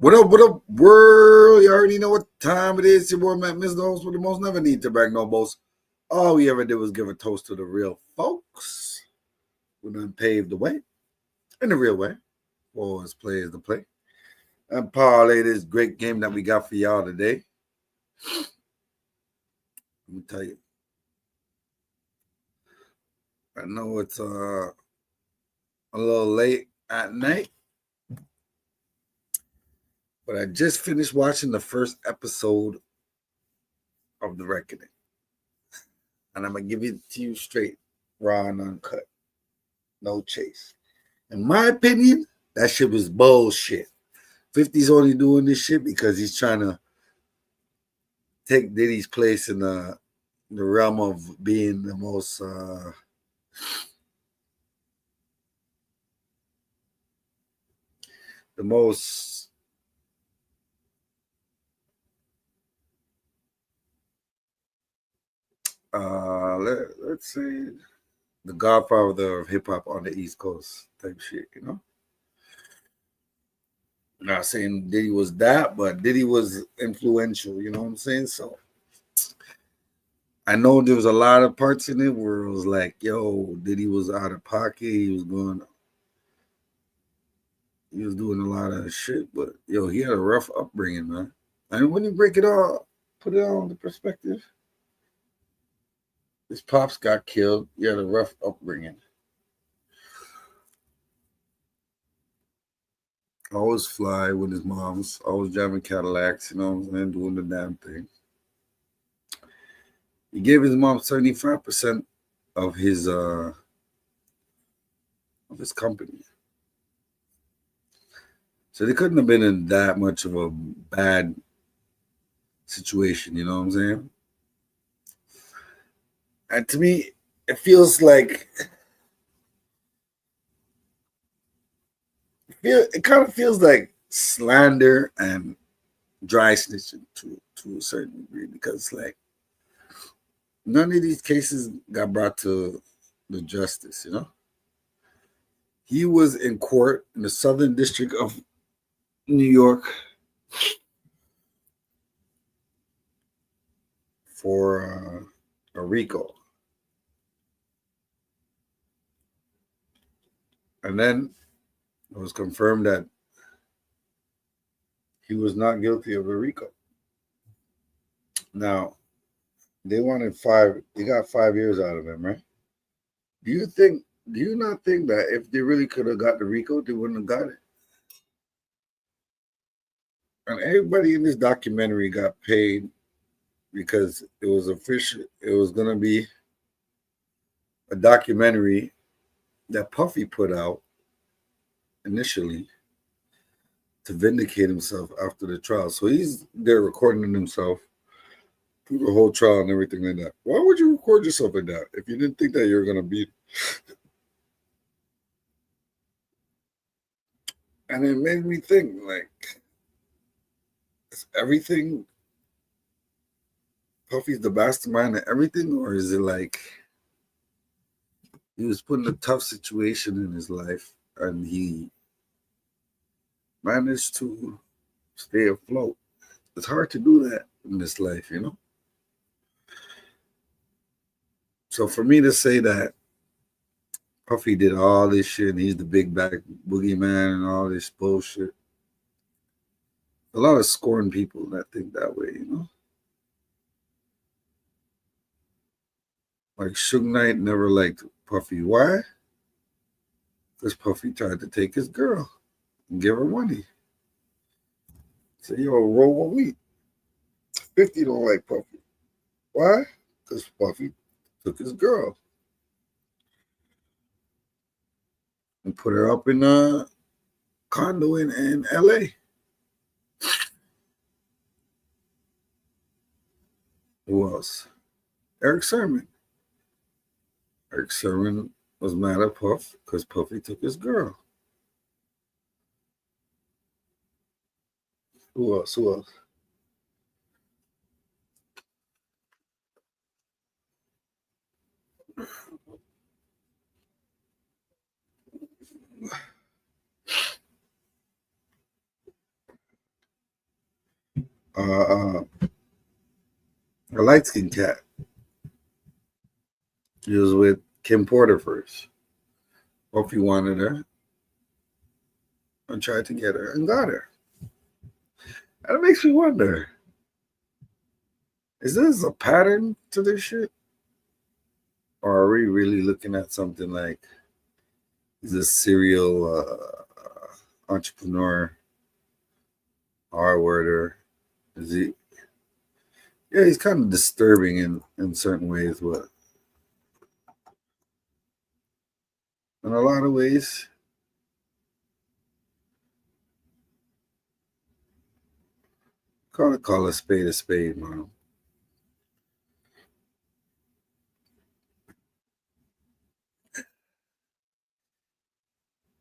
What up, world? You already know what time it is. Your boy, Matt Mizzle, the host with the most. Never need to brag no boast. All we ever did was give a toast to the real folks who done paved the way in the real way for us players to play. And parlay this great game that we got for y'all today. Let me tell you. I know it's a little late at night, but I just finished watching the first episode of The Reckoning. And I'm going to give it to you straight, raw and uncut. No chase. In my opinion, that shit was bullshit. 50's only doing this shit because he's trying to take Diddy's place in the realm of being the most let's say the godfather of hip hop on the East Coast type shit, you know? I'm not saying Diddy was that, but Diddy was influential, you know what I'm saying? So I know there was a lot of parts in it where it was like, yo, Diddy was out of pocket, he was doing a lot of shit, but yo, he had a rough upbringing, man. And when you break it all, put it all into perspective. His pops got killed. He had a rough upbringing. Always fly with his moms, always driving Cadillacs, you know what I'm saying, doing the damn thing. He gave his mom 75% of his company. So they couldn't have been in that much of a bad situation, you know what I'm saying? And to me, it feels like it kind of feels like slander and dry snitching to a certain degree, because like none of these cases got brought to the justice, you know? He was in court in the Southern District of New York for a RICO. And then it was confirmed that he was not guilty of a RICO. Now, they got 5 years out of him, right? Do you not think that if they really could have got the RICO, they wouldn't have got it? And everybody in this documentary got paid because it was official. It was going to be a documentary that Puffy put out initially to vindicate himself after the trial. So he's there recording himself through the whole trial and everything like that. Why would you record yourself like that if you didn't think that you were going to beat? And it made me think, like, is everything Puffy's the mastermind of everything, or is it like he was put in a tough situation in his life and he managed to stay afloat? It's hard to do that in this life, you know? So for me to say that Puffy did all this shit and he's the big bad boogeyman and all this bullshit, a lot of scorned people that think that way, you know? Like Suge Knight never liked Puffy. Why? Because Puffy tried to take his girl and give her money. Say, yo, roll with me. 50 don't like Puffy. Why? Because Puffy took his girl and put her up in a condo in LA. Who else? Eric Sermon. Eric Sermon was mad at Puff because Puffy took his girl. Who else? a light skinned cat. He was with Kim Porter first. Puffy wanted her and tried to get her and got her. And it makes me wonder, is this a pattern to this shit? Or are we really looking at something like he's a serial entrepreneur, R-worder? Is he? Yeah, he's kind of disturbing in certain ways, but in a lot of ways, call a spade, man.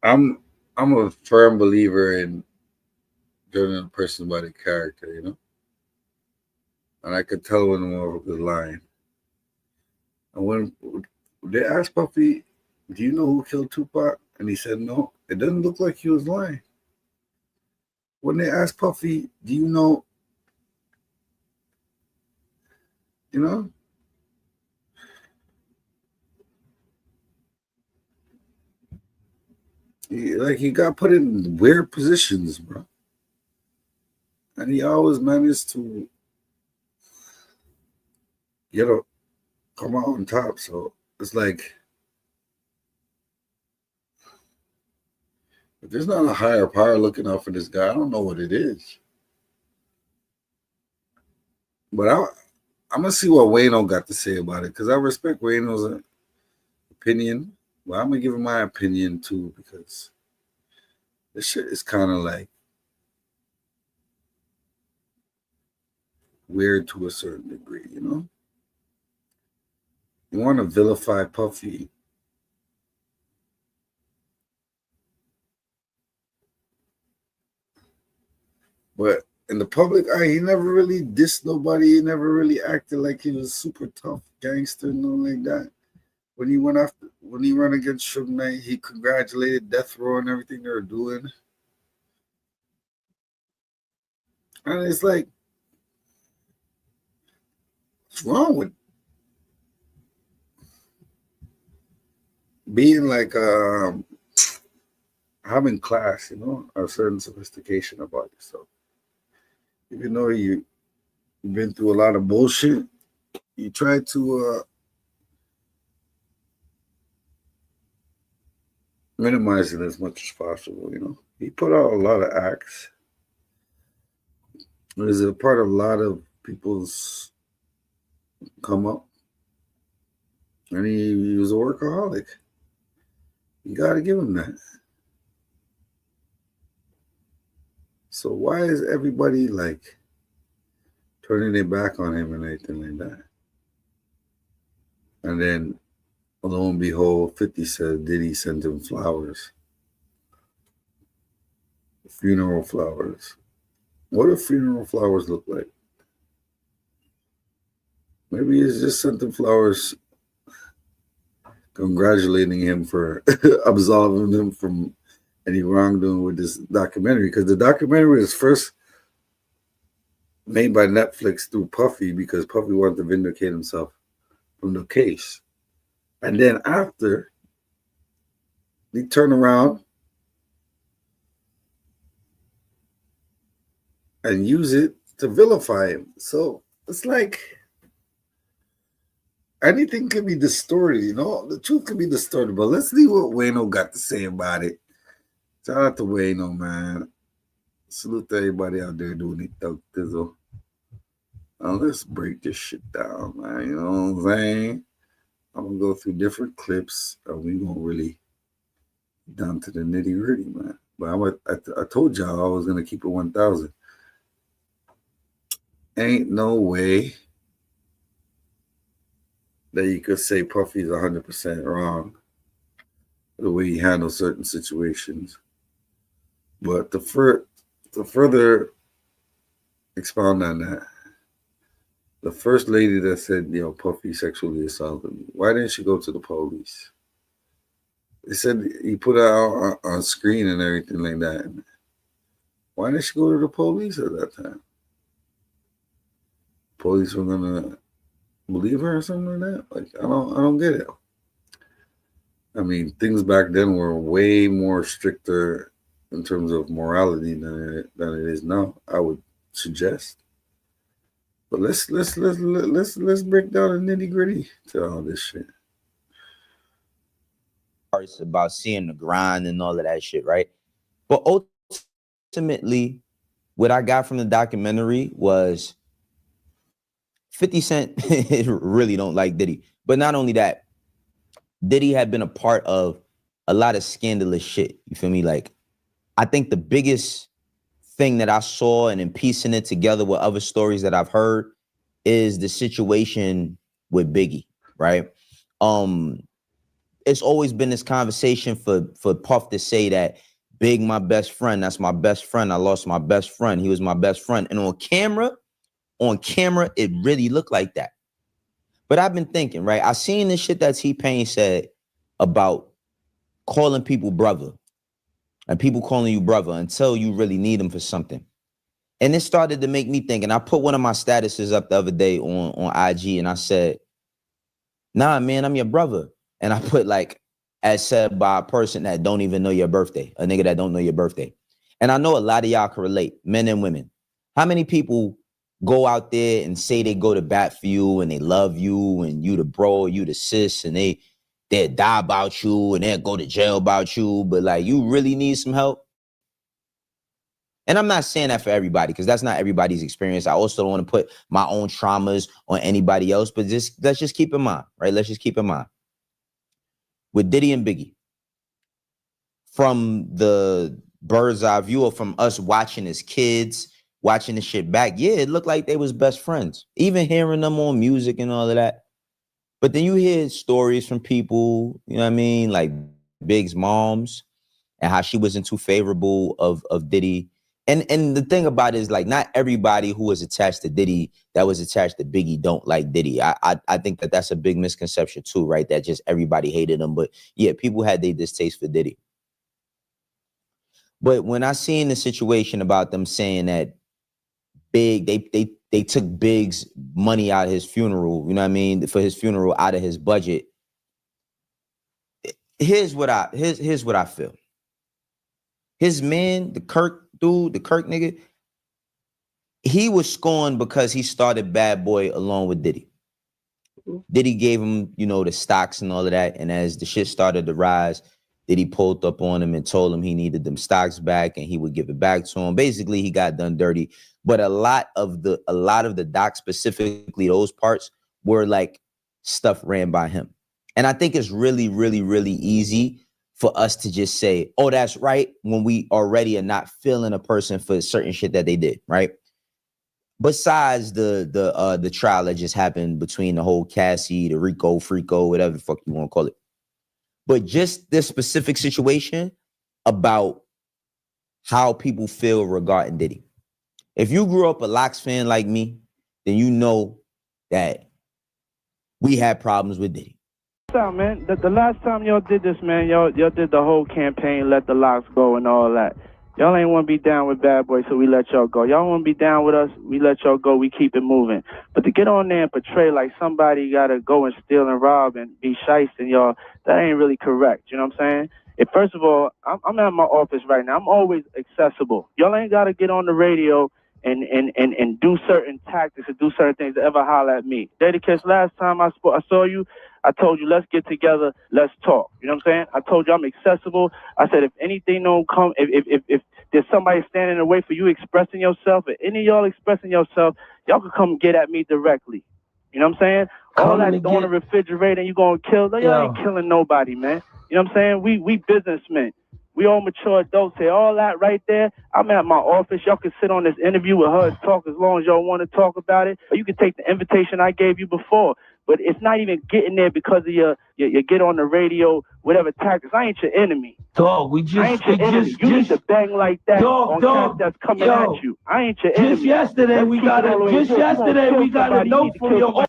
I'm I'm a firm believer in judging a person by the character, and I could tell when one was lying. And when they asked Puffy, "Do you know who killed Tupac?" and he said no, it doesn't look like he was lying. When they asked Puffy, "Do you know?" You know, he got put in weird positions, bro, and he always managed to get a come out on top. So it's like if there's not a higher power looking out for this guy, I don't know what it is. But I'm gonna see what Wayno got to say about it because I respect Wayno's opinion. Well, I'm gonna give him my opinion too because this shit is kind of like weird to a certain degree. You want to vilify Puffy, but in the public eye, he never really dissed nobody. He never really acted like he was super tough gangster, nothing like that. When he ran against Suge Knight, he congratulated Death Row and everything they were doing. And it's like, what's wrong with being like having class, a certain sophistication about yourself. Even though you've been through a lot of bullshit, you try to minimize it as much as possible. He put out a lot of acts. It was a part of a lot of people's come up, and he was a workaholic. You got to give him that. So why is everybody like turning their back on him and anything like that? And then, lo and behold, 50 said Diddy sent him flowers, funeral flowers. What do funeral flowers look like? Maybe he's just sent him flowers congratulating him for absolving him from any wrongdoing with this documentary, because the documentary was first made by Netflix through Puffy because Puffy wanted to vindicate himself from the case. And then after, they turn around and use it to vilify him. So it's like anything can be distorted, The truth can be distorted. But let's see what Wayno got to say about it. Shout out to Wayno, man. Salute to everybody out there doing it, Thug Thizzle. Now let's break this shit down, man. You know what I'm saying? I'm gonna go through different clips, and we gonna really down to the nitty gritty, man. But I told y'all I was gonna keep it 1,000. Ain't no way that you could say Puffy's 100% wrong the way he handles certain situations. But to further expound on that, the first lady that said, Puffy sexually assaulted me, why didn't she go to the police? They said he put her out on screen and everything like that. Why didn't she go to the police at that time? police were gonna believe her or something like that. Like I don't get it. I mean, things back then were way more stricter in terms of morality than it is now. I would suggest. But let's break down the nitty gritty to all this shit. Parts about seeing the grind and all of that shit, right? But ultimately, what I got from the documentary was 50 Cent really don't like Diddy. But not only that, Diddy had been a part of a lot of scandalous shit. You feel me? Like, I think the biggest thing that I saw and in piecing it together with other stories that I've heard is the situation with Biggie, right? It's always been this conversation for Puff to say that Big, my best friend, that's my best friend. I lost my best friend. He was my best friend. And on camera, it really looked like that. But I've been thinking, right? I seen this shit that T-Pain said about calling people brother and people calling you brother until you really need them for something. And it started to make me think, and I put one of my statuses up the other day on IG and I said, nah, man, I'm your brother. And I put like, as said by a person that don't even know your birthday, a nigga that don't know your birthday. And I know a lot of y'all can relate, men and women. How many people go out there and say they go to bat for you and they love you and you the bro, you the sis, and they'll die about you and they'll go to jail about you, but like you really need some help? And I'm not saying that for everybody because that's not everybody's experience. I also don't want to put my own traumas on anybody else, but let's just keep in mind, right? Let's just keep in mind. With Diddy and Biggie, from the bird's eye view or from us watching as kids, watching the shit back, yeah, it looked like they was best friends. Even hearing them on music and all of that. But then you hear stories from people, you know what I mean? Like Big's moms and how she wasn't too favorable of Diddy. And the thing about it is like not everybody who was attached to Diddy that was attached to Biggie don't like Diddy. I think that that's a big misconception too, right? That just everybody hated him. But yeah, people had their distaste for Diddy. But when I seen the situation about them saying that Big, they took Big's money out of his funeral, you know what I mean, for his funeral out of his budget. Here's what I feel. His man, the Kirk dude, the Kirk nigga, he was scorned because he started Bad Boy along with Diddy. Diddy gave him, you know, the stocks and all of that. And as the shit started to rise, Diddy pulled up on him and told him he needed them stocks back and he would give it back to him. Basically, he got done dirty. But a lot of the docs, specifically those parts, were like stuff ran by him. And I think it's really, really, really easy for us to just say, oh, that's right, when we already are not feeling a person for certain shit that they did, right? Besides the trial that just happened between the whole Cassie, the Rico, Freako, whatever the fuck you want to call it. But just this specific situation about how people feel regarding Diddy. If you grew up a Lox fan like me, then you know that we had problems with Diddy. Man, the last time y'all did this, man, y'all did the whole campaign, let the Lox go and all that. Y'all ain't want to be down with Bad Boy, so we let y'all go. Y'all want to be down with us, we let y'all go, we keep it moving. But to get on there and portray like somebody got to go and steal and rob and be shysting, y'all, that ain't really correct, you know what I'm saying? First of all, I'm at my office right now. I'm always accessible. Y'all ain't got to get on the radio and do certain tactics and do certain things to ever holler at me. Dedicated, last time I saw you, I told you, let's get together, let's talk. You know what I'm saying? I told you I'm accessible. I said, if anything don't come, if there's somebody standing in the way for you expressing yourself, or any of y'all expressing yourself, y'all can come get at me directly. You know what I'm saying? All that on the refrigerator and you gonna kill, y'all ain't killing nobody, man. You know what I'm saying? We businessmen. We all mature adults here. All that right there, I'm at my office. Y'all can sit on this interview with her and talk as long as y'all want to talk about it. Or you can take the invitation I gave you before. But it's not even getting there because of your get on the radio, whatever tactics. I ain't your enemy. Dog, I ain't your enemy. You need to bang like that on cats that's coming at you. I ain't your enemy. Just yesterday we got a note from your...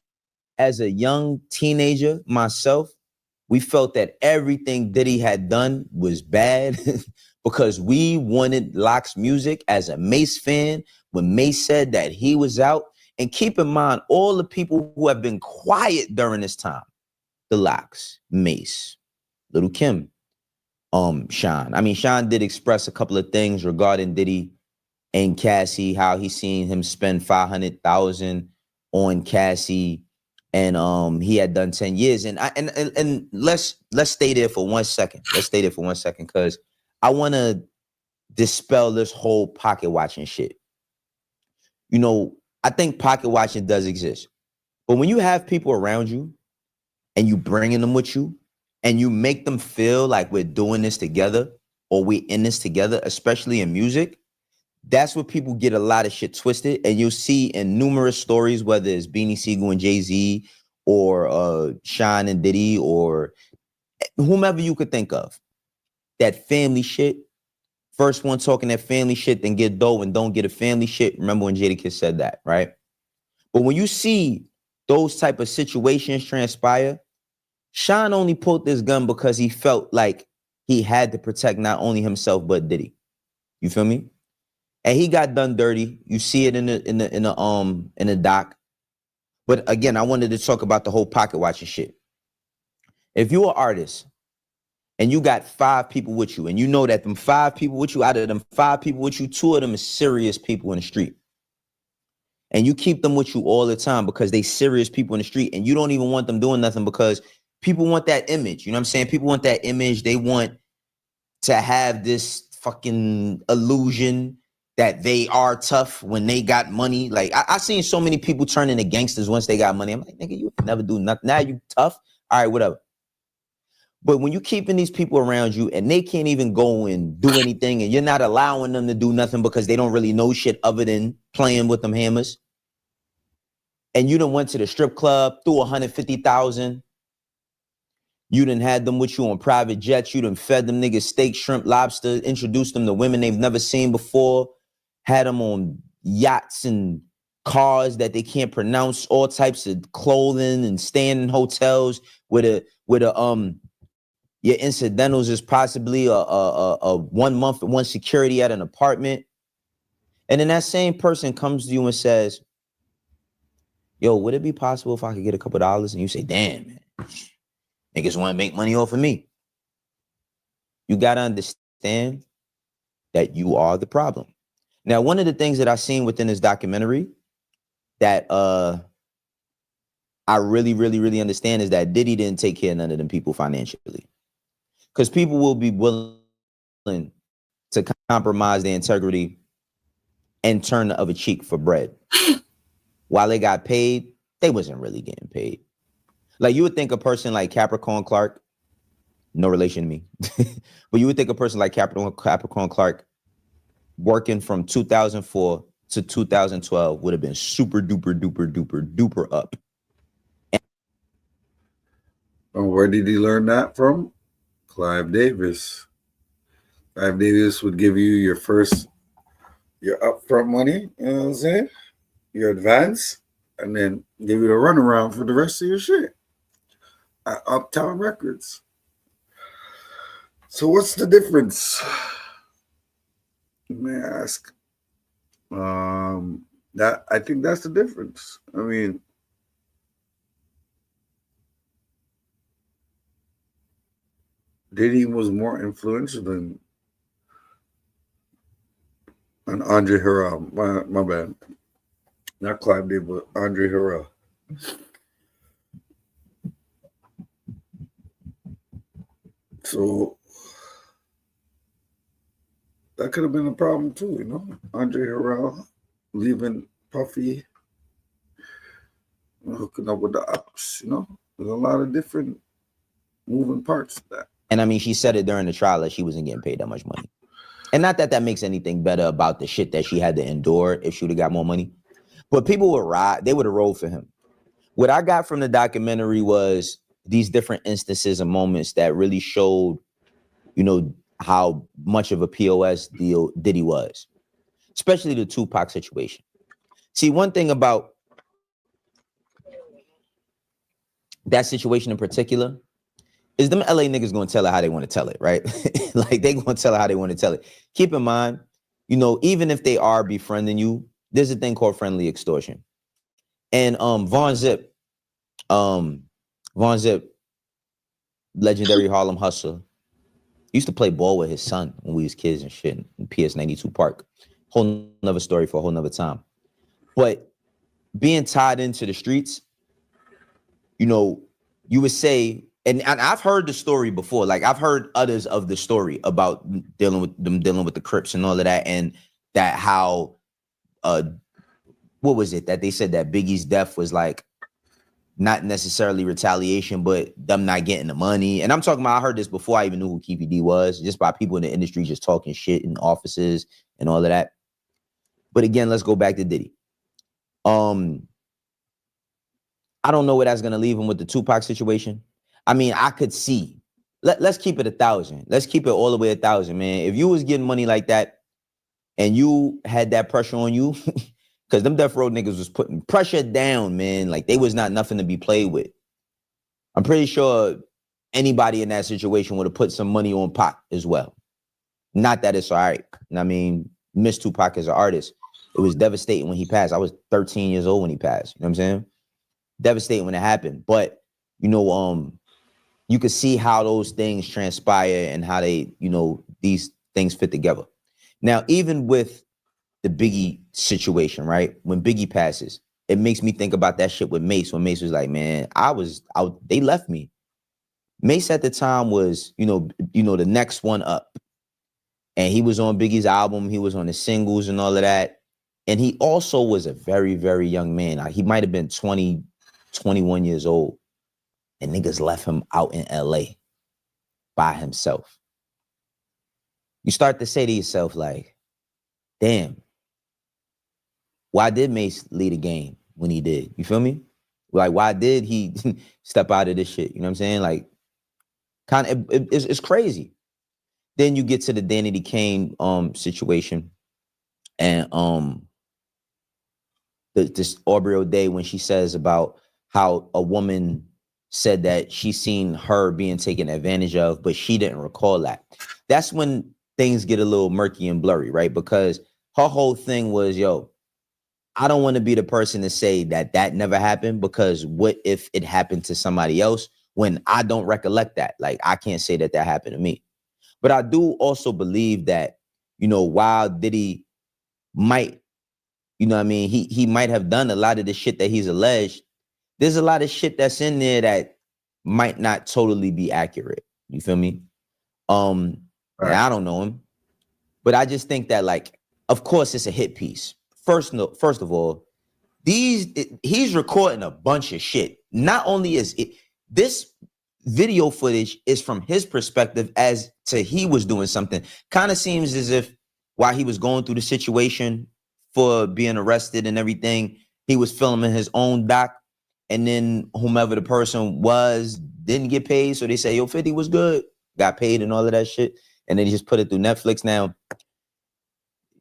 As a young teenager myself, we felt that everything Diddy had done was bad because we wanted Lox music as a Mace fan. When Mace said that he was out And keep in mind all the people who have been quiet during this time. The Locks, Mace, Little Kim, Sean. I mean, Sean did express a couple of things regarding Diddy and Cassie, how he seen him spend $500,000 on Cassie, and he had done 10 years. And let's stay there for 1 second. Let's stay there for 1 second, because I want to dispel this whole pocket watching shit. You know, I think pocket watching does exist, but when you have people around you and you bringing them with you and you make them feel like we're doing this together or we're in this together, especially in music, that's where people get a lot of shit twisted. And you'll see in numerous stories, whether it's Beanie Siegel and Jay-Z or Sean and Diddy or whomever you could think of, that family shit. First one talking that family shit, then get dough and don't get a family shit. Remember when Jadakiss said that, right? But when you see those type of situations transpire, Sean only pulled this gun because he felt like he had to protect not only himself but Diddy. You feel me? And he got done dirty. You see it in the doc. But again, I wanted to talk about the whole pocket watching shit. If you're an artist and you got 5 people with you, and you know that them 5 people with you, out of them 5 people with you, 2 of them is serious people in the street. And you keep them with you all the time because they serious people in the street, and you don't even want them doing nothing because people want that image. You know what I'm saying? People want that image. They want to have this fucking illusion that they are tough when they got money. Like, I seen so many people turn into gangsters once they got money. I'm like, nigga, you never do nothing. Now you tough. All right, whatever. But when you keeping these people around you and they can't even go and do anything, and you're not allowing them to do nothing because they don't really know shit other than playing with them hammers, and you done went to the strip club, threw 150,000, you done had them with you on private jets, you done fed them niggas steak, shrimp, lobster, introduced them to women they've never seen before, had them on yachts and cars that they can't pronounce, all types of clothing, and staying in hotels with your incidentals is possibly a 1 month, 1 security at an apartment. And then that same person comes to you and says, yo, would it be possible if I could get a couple dollars? And you say, damn, man, niggas want to make money off of me. You got to understand that you are the problem. Now, one of the things that I seen within this documentary that I really, really, really understand is that Diddy didn't take care of none of them people financially. Because people will be willing to compromise their integrity and turn the other cheek for bread. While they got paid, they wasn't really getting paid. Like, you would think a person like Capricorn Clark, no relation to me, but you would think a person like Capricorn Clark working from 2004 to 2012 would have been super duper duper duper duper up. And where did he learn that from? Clive Davis. Clive Davis would give you your upfront money, you know what I'm saying? Your advance, and then give you the runaround for the rest of your shit at Uptown Records. So what's the difference? May I ask? That I think that's the difference. I mean, Diddy was more influential than Andre Harrell. My bad. Not Clive Davis, but Andre Harrell. So that could have been a problem too, you know. Andre Harrell leaving Puffy, hooking up with the ops, you know. There's a lot of different moving parts to that. And I mean, she said it during the trial that she wasn't getting paid that much money. And not that that makes anything better about the shit that she had to endure if she would have got more money. But people would ride, they would have rolled for him. What I got from the documentary was these different instances and moments that really showed, you know, how much of a POS deal Diddy was, especially the Tupac situation. See, one thing about that situation in particular is them LA niggas gonna tell it how they want to tell it, right? Like, they gonna tell it how they want to tell it. Keep in mind, you know, even if they are befriending you, there's a thing called friendly extortion. And Von Zip, legendary Harlem hustler, used to play ball with his son when we was kids and shit in PS 92 Park. Whole nother story for a whole nother time. But being tied into the streets, you know, you would say, and I've heard the story before. Like I've heard others of the story about dealing with the Crips and all of that, and that how what was it that they said that Biggie's death was like not necessarily retaliation, but them not getting the money. And I'm talking about, I heard this before I even knew who Keefy D was, just by people in the industry just talking shit in offices and all of that. But again, let's go back to Diddy. I don't know where that's gonna leave him with the Tupac situation. I mean, I could see. Let's keep it 1,000. Let's keep it all the way 1,000, man. If you was getting money like that and you had that pressure on you, because them Death Row niggas was putting pressure down, man. Like they was not nothing to be played with. I'm pretty sure anybody in that situation would have put some money on Pac as well. Not that it's all right. I mean, miss Tupac as an artist. It was devastating when he passed. I was 13 years old when he passed. You know what I'm saying? Devastating when it happened. But, you know, you could see how those things transpire and how they, you know, these things fit together. Now, even with the Biggie situation, right? When Biggie passes, it makes me think about that shit with Mace. When Mace was like, man, I was out, they left me. Mace at the time was, you know, the next one up. And he was on Biggie's album. He was on the singles and all of that. And he also was a very, very young man. Like, he might have been 20, 21 years old. And niggas left him out in LA by himself. You start to say to yourself, like, damn, why did Mace lead a game when he did? You feel me? Like, why did he step out of this shit? You know what I'm saying? Like, kind of, it's crazy. Then you get to the Danity Kane situation, and this Aubrey O'Day, when she says about how a woman said that she seen her being taken advantage of, but she didn't recall that. That's when things get a little murky and blurry, right? Because her whole thing was, yo, I don't want to be the person to say that that never happened, because what if it happened to somebody else when I don't recollect that? Like, I can't say that that happened to me. But I do also believe that, you know, while Diddy might, you know what I mean, he might have done a lot of the shit that he's alleged, there's a lot of shit that's in there that might not totally be accurate. You feel me? Right. I don't know him, but I just think that, like, of course it's a hit piece. First of all, he's recording a bunch of shit. Not only is it, this video footage is from his perspective as to he was doing something. Kind of seems as if while he was going through the situation for being arrested and everything, he was filming his own doc, and then whomever the person was didn't get paid. So they say, yo, 50 was good, got paid and all of that shit. And then he just put it through Netflix. Now,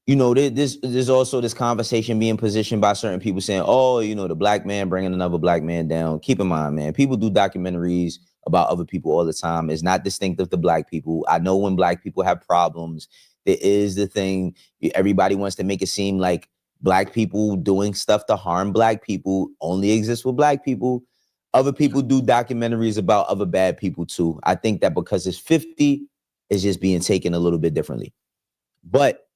you know, there's also this conversation being positioned by certain people saying, oh, you know, the black man bringing another black man down. Keep in mind, man, people do documentaries about other people all the time. It's not distinctive to black people. I know when black people have problems, there is the thing, everybody wants to make it seem like black people doing stuff to harm black people only exists with black people. Other people do documentaries about other bad people too. I think that because it's 50, it's just being taken a little bit differently. But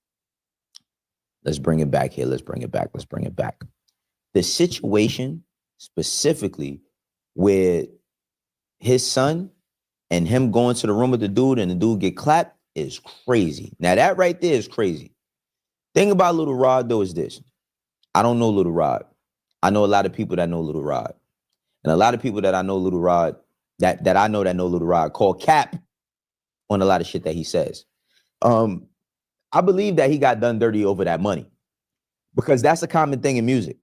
let's bring it back here. Let's bring it back. The situation specifically where his son and him going to the room with the dude and the dude get clapped is crazy. Now that right there is crazy. Thing about Little Rod though is this. I don't know Little Rod. I know a lot of people that know Little Rod. And a lot of people that I know Little Rod, that I know that know Little Rod, call cap on a lot of shit that he says. I believe that he got done dirty over that money, because that's a common thing in music.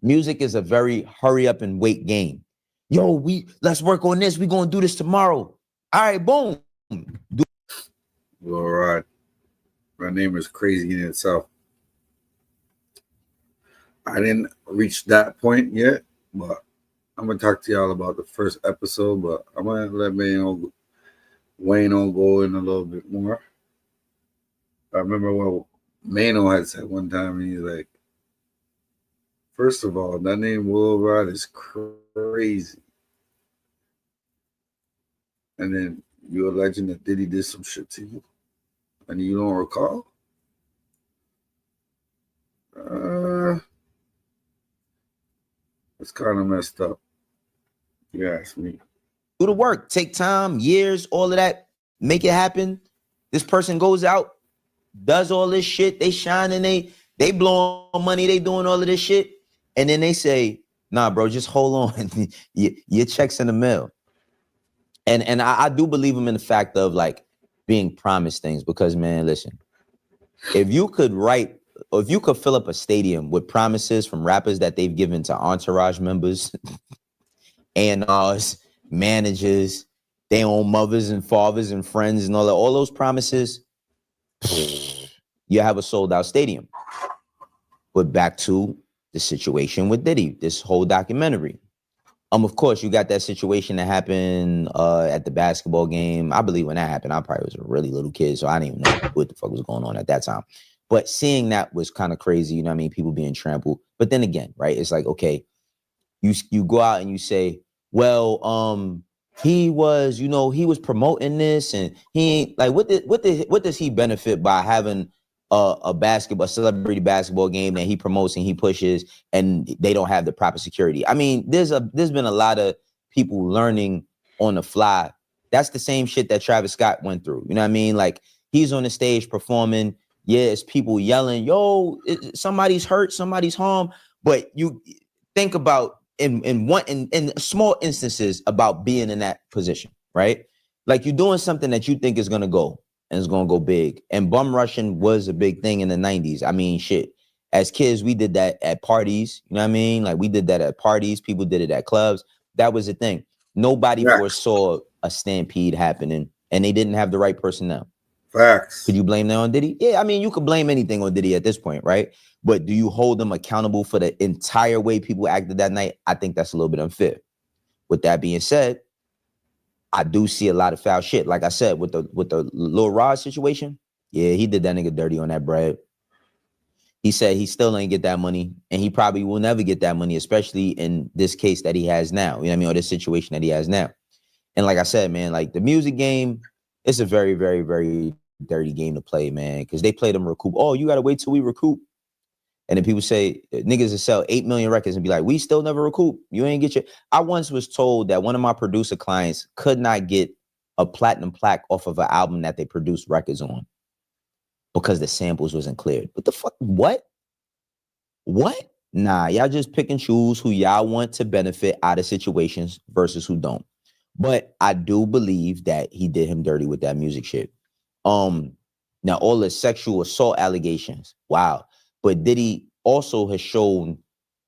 Music is a very hurry up and wait game. Yo, let's work on this. We're going to do this tomorrow. All right, boom. Well, Rod, my name is crazy in itself. I didn't reach that point yet, but I'm going to talk to y'all about the first episode, but I'm going to let Wayne go in a little bit more. I remember what Mano had said one time. He's like, First of all, that name Will Rod is crazy. And then you're alleging that Diddy did some shit to you, and you don't recall? It's kind of messed up. You ask me. Do the work, take time, years, all of that, make it happen. This person goes out, does all this shit, they shine and they blow money, they doing all of this shit, and then they say, nah, bro, just hold on. Your check's in the mail. And I do believe him in the fact of like being promised things, because man, listen, if you could fill up a stadium with promises from rappers that they've given to entourage members, A&Rs, managers, their own mothers and fathers and friends and all those promises, you have a sold out stadium. But back to the situation with Diddy, this whole documentary. Of course, you got that situation that happened at the basketball game. I believe when that happened, I probably was a really little kid, so I didn't even know what the fuck was going on at that time. But seeing that was kind of crazy, you know what I mean? People being trampled. But then again, right? It's like, okay, you go out and you say, well, he was promoting this, and he ain't like, what does he benefit by having a celebrity basketball game that he promotes and he pushes, and they don't have the proper security? I mean, there's been a lot of people learning on the fly. That's the same shit that Travis Scott went through. You know what I mean? Like, he's on the stage performing. Yeah, it's people yelling, yo, somebody's hurt, somebody's harmed. But you think about in small instances about being in that position, right? Like, you're doing something that you think is gonna go and it's gonna go big. And bum rushing was a big thing in the 90s. I mean, shit. As kids, we did that at parties. You know what I mean? Like, we did that at parties. People did it at clubs. That was the thing. Nobody foresaw a stampede happening, and they didn't have the right personnel. Facts. Could you blame that on Diddy? Yeah, I mean, you could blame anything on Diddy at this point, right? But do you hold them accountable for the entire way people acted that night? I think that's a little bit unfair. With that being said, I do see a lot of foul shit. Like I said, with the Lil Rod situation, yeah, he did that nigga dirty on that bread. He said he still ain't get that money, and he probably will never get that money, especially in this case that he has now. You know what I mean? Or this situation that he has now. And like I said, man, like, the music game, it's a very, very, very dirty game to play, man, because they play them recoup. Oh, you got to wait till we recoup. And then people say, niggas will sell 8 million records and be like, we still never recoup. You ain't get your... I once was told that one of my producer clients could not get a platinum plaque off of an album that they produced records on because the samples wasn't cleared. What the fuck? What? Nah, y'all just pick and choose who y'all want to benefit out of situations versus who don't. But I do believe that he did him dirty with that music shit. Now all the sexual assault allegations, wow. But Diddy also has shown,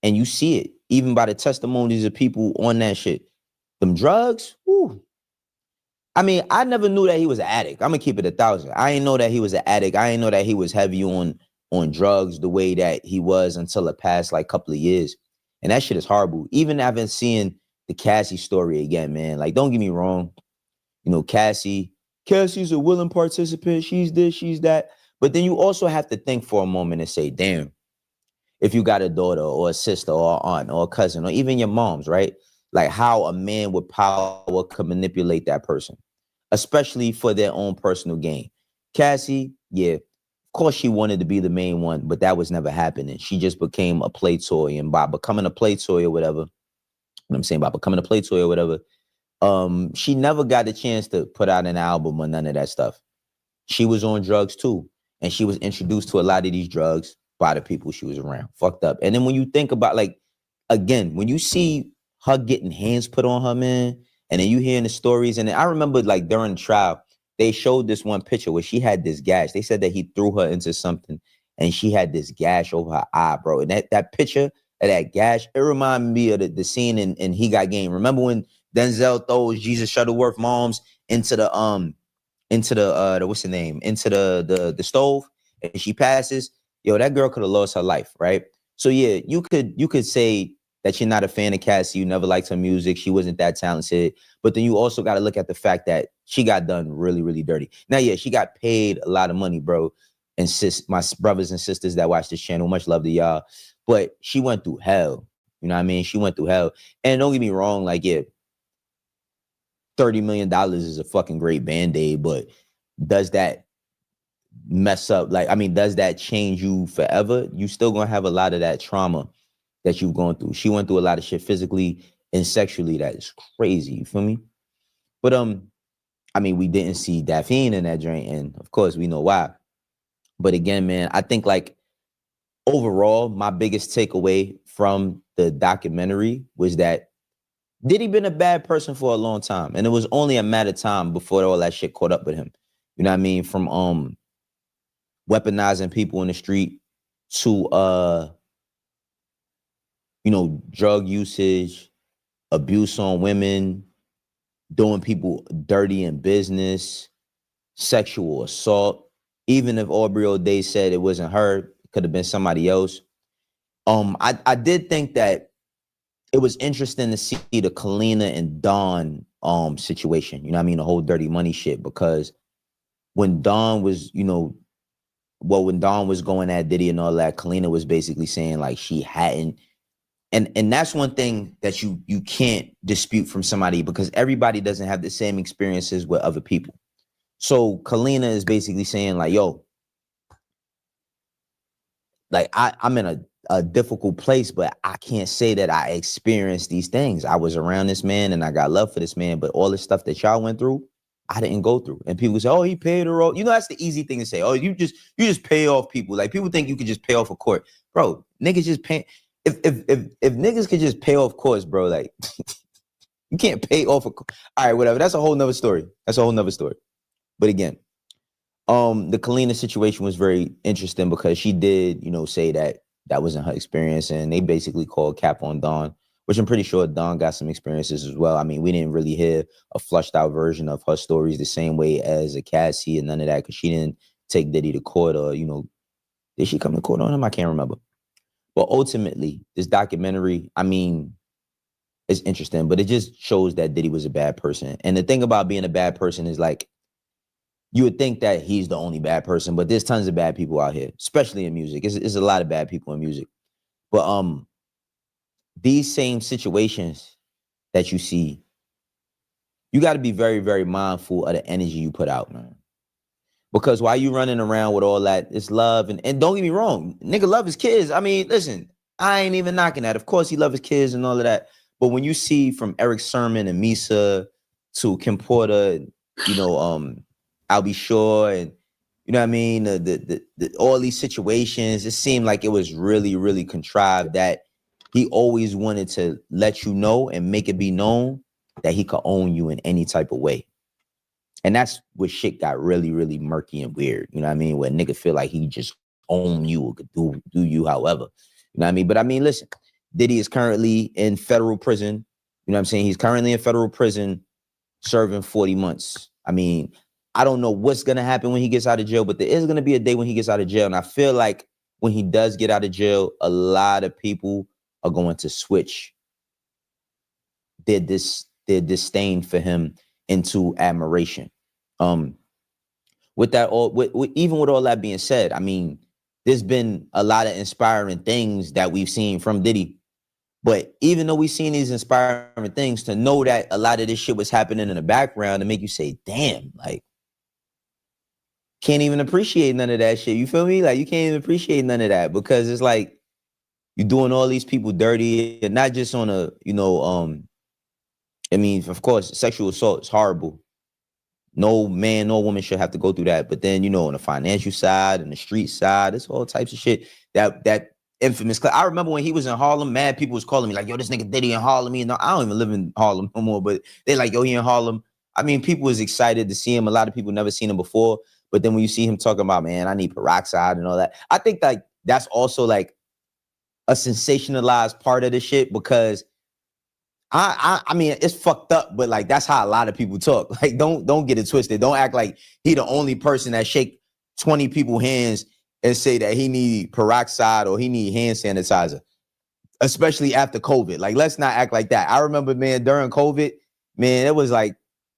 and you see it even by the testimonies of people on that shit, them drugs. Whew. I mean, I never knew that he was an addict. I'm gonna keep it 1,000. I didn't know that he was an addict. I didn't know that he was heavy on drugs the way that he was until the past like couple of years. And that shit is horrible. Even having seen the Cassie story again, man. Like, don't get me wrong. You know, Cassie's a willing participant. She's this, she's that. But then you also have to think for a moment and say, damn, if you got a daughter or a sister or an aunt or a cousin or even your moms, right? Like, how a man with power could manipulate that person, especially for their own personal gain. Cassie, yeah, of course she wanted to be the main one, but that was never happening. She just became a play toy. And by becoming a play toy or whatever, she never got a chance to put out an album or none of that stuff. She was on drugs too. And she was introduced to a lot of these drugs by the people she was around. Fucked up. And then when you think about, like, again, when you see her getting hands put on her, man, and then you hearing the stories, and then I remember, like, during the trial, they showed this one picture where she had this gash. They said that he threw her into something and she had this gash over her eye, bro. And that picture of that gash, it reminded me of the scene in He Got Game. Remember when Denzel throws Jesus Shuttleworth moms into the what's the name? Into the stove, and she passes. Yo, that girl could have lost her life, right? So yeah, you could say that you're not a fan of Cassie, you never liked her music, she wasn't that talented, but then you also got to look at the fact that she got done really, really dirty. Now, yeah, she got paid a lot of money, bro, and my brothers and sisters that watch this channel. Much love to y'all. But she went through hell. You know what I mean? She went through hell. And don't get me wrong, like, yeah, $30 million is a fucking great Band-Aid, but does that mess up? Like, I mean, does that change you forever? You still gonna have a lot of that trauma that you've gone through. She went through a lot of shit physically and sexually that is crazy. You feel me? But I mean, we didn't see Daphne in that joint, and of course we know why. But again, man, I think like overall, my biggest takeaway from the documentary was that Diddy been a bad person for a long time, and it was only a matter of time before all that shit caught up with him. You know what I mean? From weaponizing people in the street to drug usage, abuse on women, doing people dirty in business, sexual assault. Even if Aubrey O'Day said it wasn't her, it could have been somebody else. I did think that it was interesting to see the Kalina and Dawn situation. You know what I mean? The whole dirty money shit, because when Dawn was, when Dawn was going at Diddy and all that, Kalina was basically saying like she hadn't. And that's one thing that you can't dispute from somebody, because everybody doesn't have the same experiences with other people. So Kalina is basically saying like, yo, like I'm in a difficult place, but I can't say that I experienced these things. I was around this man and I got love for this man, but all the stuff that y'all went through, I didn't go through. And people say, oh, he paid her off. That's the easy thing to say. Oh, you just pay off people. Like, people think you could just pay off a court. Bro, niggas just pay. If niggas could just pay off courts, bro, like you can't pay off a court. All right, whatever. That's a whole nother story. But again, the Kalina situation was very interesting because she did, say that wasn't her experience, and they basically called cap on Dawn, which I'm pretty sure Dawn got some experiences as well. I mean, we didn't really hear a flushed out version of her stories the same way as a Cassie and none of that, because she didn't take Diddy to court, or, did she come to court on him? I can't remember. But ultimately, this documentary, I mean, it's interesting, but it just shows that Diddy was a bad person. And the thing about being a bad person is, like, you would think that he's the only bad person, but there's tons of bad people out here, especially in music. It's a lot of bad people in music. But these same situations that you see, you got to be very, very mindful of the energy you put out, man. Because while you running around with all that, it's love. And don't get me wrong, nigga love his kids. I mean, listen, I ain't even knocking that. Of course he love his kids and all of that. But when you see from Eric Sermon and Misa to Kim Porter, I'll Be Sure, and you know what I mean, the all these situations, it seemed like it was really, really contrived, that he always wanted to let you know and make it be known that he could own you in any type of way. And that's where shit got really, really murky and weird. You know what I mean? Where a nigga feel like he just own you or could do you however. You know what I mean? But I mean, listen, Diddy is currently in federal prison. You know what I'm saying? He's currently in federal prison serving 40 months. I mean, I don't know what's going to happen when he gets out of jail, but there is going to be a day when he gets out of jail. And I feel like when he does get out of jail, a lot of people are going to switch their disdain for him into admiration. With that, even with all that being said, I mean, there's been a lot of inspiring things that we've seen from Diddy. But even though we've seen these inspiring things, to know that a lot of this shit was happening in the background to make you say, damn, like, can't even appreciate none of that shit. You feel me? Like, you can't even appreciate none of that, because it's like you're doing all these people dirty, and not just on a, I mean, of course, sexual assault is horrible. No man, no woman should have to go through that. But then, on the financial side and the street side, it's all types of shit. That infamous. I remember when he was in Harlem, mad people was calling me like, yo, this nigga Diddy in Harlem. I don't even live in Harlem no more, but they like, yo, he in Harlem. I mean, people was excited to see him. A lot of people never seen him before. But then when you see him talking about, man, I need peroxide and all that, I think like that's also like a sensationalized part of the shit, because I mean, it's fucked up, but like that's how a lot of people talk. Like, don't get it twisted. Don't act like he the only person that shake 20 people's hands and say that he need peroxide or he need hand sanitizer, especially after COVID. Like, let's not act like that. I remember, man, during COVID, man, it was like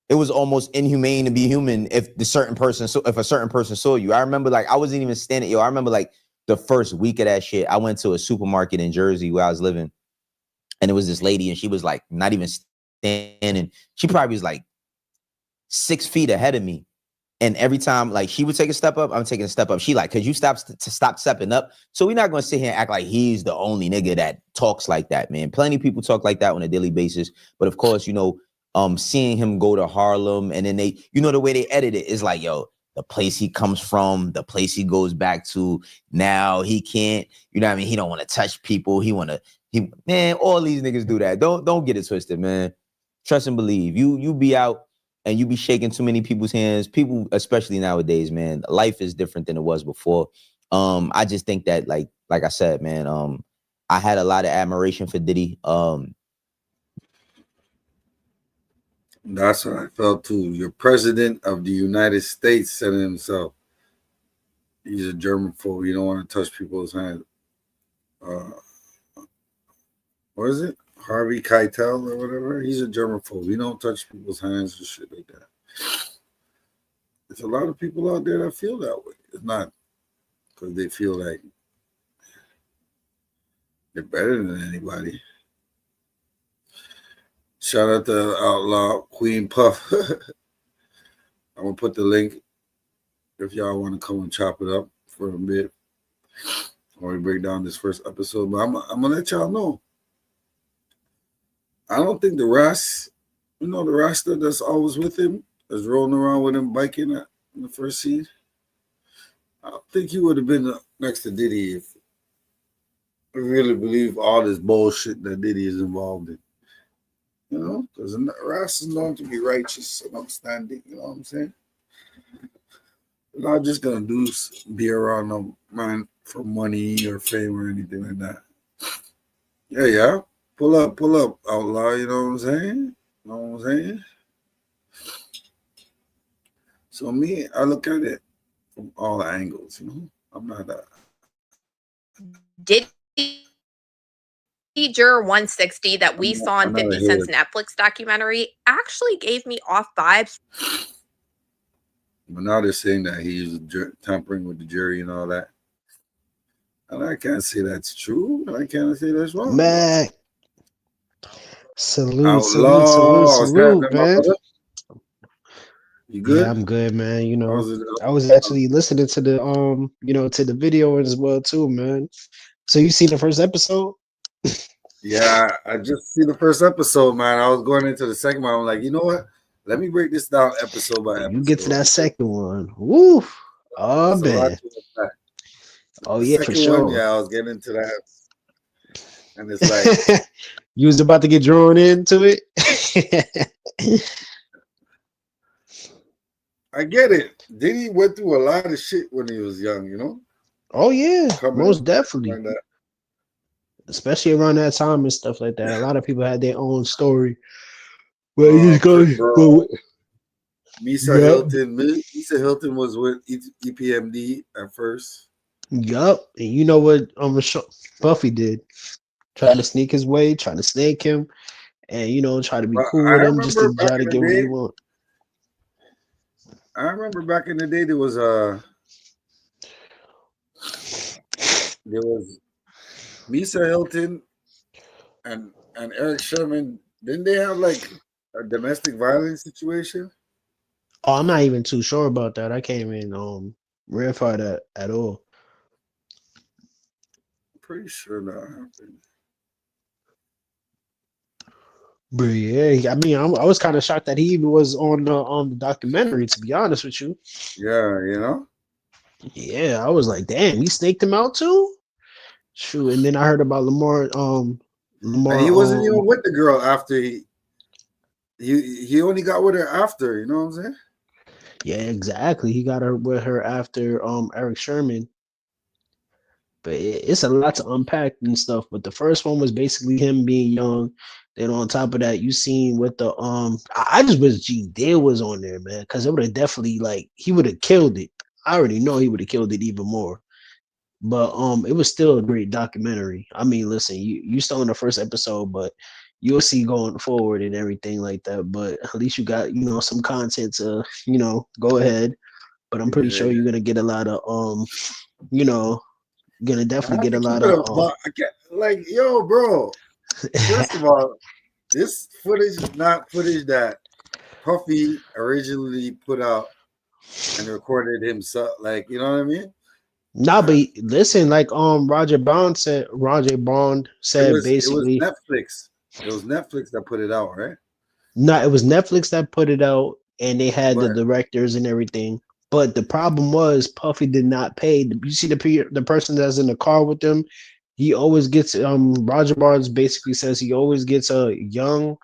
it was almost inhumane to be human if a certain person saw you. I remember like I wasn't even standing, yo. I remember like the first week of that shit. I went to a supermarket in Jersey where I was living, and it was this lady, and she was like not even standing. She probably was like 6 feet ahead of me. And every time like she would take a step up, I'm taking a step up. She like, could you stop stepping up? So we're not gonna sit here and act like he's the only nigga that talks like that, man. Plenty of people talk like that on a daily basis. But of course, you know, seeing him go to Harlem and then they, you know, the way they edit it is like, yo, the place he comes from, the place he goes back to, now he can't, you know what I mean? He don't want to touch people. Man, all these niggas do that. Don't get it twisted, man. Trust and believe. You be out and you be shaking too many people's hands. People, especially nowadays, man, life is different than it was before. I just think that, like I said, man, I had a lot of admiration for Diddy. That's what I felt too. Your president of the United States said himself, he's a germaphobe. You don't want to touch people's hands. What is it? Harvey Keitel or whatever. He's a germaphobe. He don't touch people's hands and shit like that. There's a lot of people out there that feel that way. It's not because they feel like they're better than anybody. Shout out to Outlaw Queen Puff. I'm gonna put the link if y'all want to come and chop it up for a bit while we break down this first episode. But I'm gonna let y'all know. I don't think the Ras, you know, the Rasta that's always with him, that's rolling around with him biking in the first scene. I don't think he would have been next to Diddy if we really believe all this bullshit that Diddy is involved in. You know, because Ras is known to be righteous and upstanding. You know what I'm saying? They're not just gonna be around no man for money or fame or anything like that. Yeah. Pull up, Outlaw, you know what I'm saying? So me, I look at it from all angles, you know? I'm not that. Diddy Juror 160 that we saw in 50 Cent's Netflix documentary actually gave me off vibes. But now they're saying that he's tampering with the jury and all that. And I can't say that's true, and I can't say that's wrong. Man. Salute, man. You good? Yeah, I'm good, man. You know, I was actually listening to the you know, to the video as well too, man. So you seen the first episode? Yeah, I just see the first episode, man. I was going into the second one. I'm like, you know what? Let me break this down episode by episode. You get to that second one. Woo! Oh man. Oh yeah, for sure. One, I was getting into that. And it's like you was about to get drawn into it. I get it. Diddy went through a lot of shit when he was young, you know? Oh yeah, most definitely. Especially around that time and stuff like that. A lot of people had their own story. Well, Misa Hilton was with EPMD at first. Yup. And you know what Buffy did? Try to sneak his way, try to snake him, and you know, try to be cool with him just to try to get what he want. I remember back in the day there was Misa Hilton and Eric Sherman. Didn't they have like a domestic violence situation? Oh, I'm not even too sure about that. I can't even verify that at all. I'm pretty sure that happened. But yeah, I mean, I was kind of shocked that he even was on the documentary. To be honest with you. Yeah, you know. Yeah, I was like, damn, he snaked him out too. Shoot, and then I heard about Lamar. And he wasn't even with the girl after he only got with her after. You know what I'm saying? Yeah, exactly. He got her with her after Eric Sherman. But it's a lot to unpack and stuff. But the first one was basically him being young. Then on top of that, you seen with the I just wish G Dale was on there, man, because it would have definitely he would have killed it. I already know he would have killed it even more. But it was still a great documentary. I mean, listen, you still in the first episode, but you'll see going forward and everything like that. But at least you got, some content to, go ahead. But I'm pretty sure you're gonna get a lot of gonna definitely get a lot of like, yo, bro. First of all, this footage is not footage that Puffy originally put out and recorded himself. Like, you know what I mean? Nah, but listen, like Roger Bond said basically it was Netflix. It was Netflix that put it out, right? No, it was Netflix that put it out, and they had the directors and everything. But the problem was Puffy did not pay. You see the person that's in the car with them, he always gets Roger Barnes basically says he always gets a young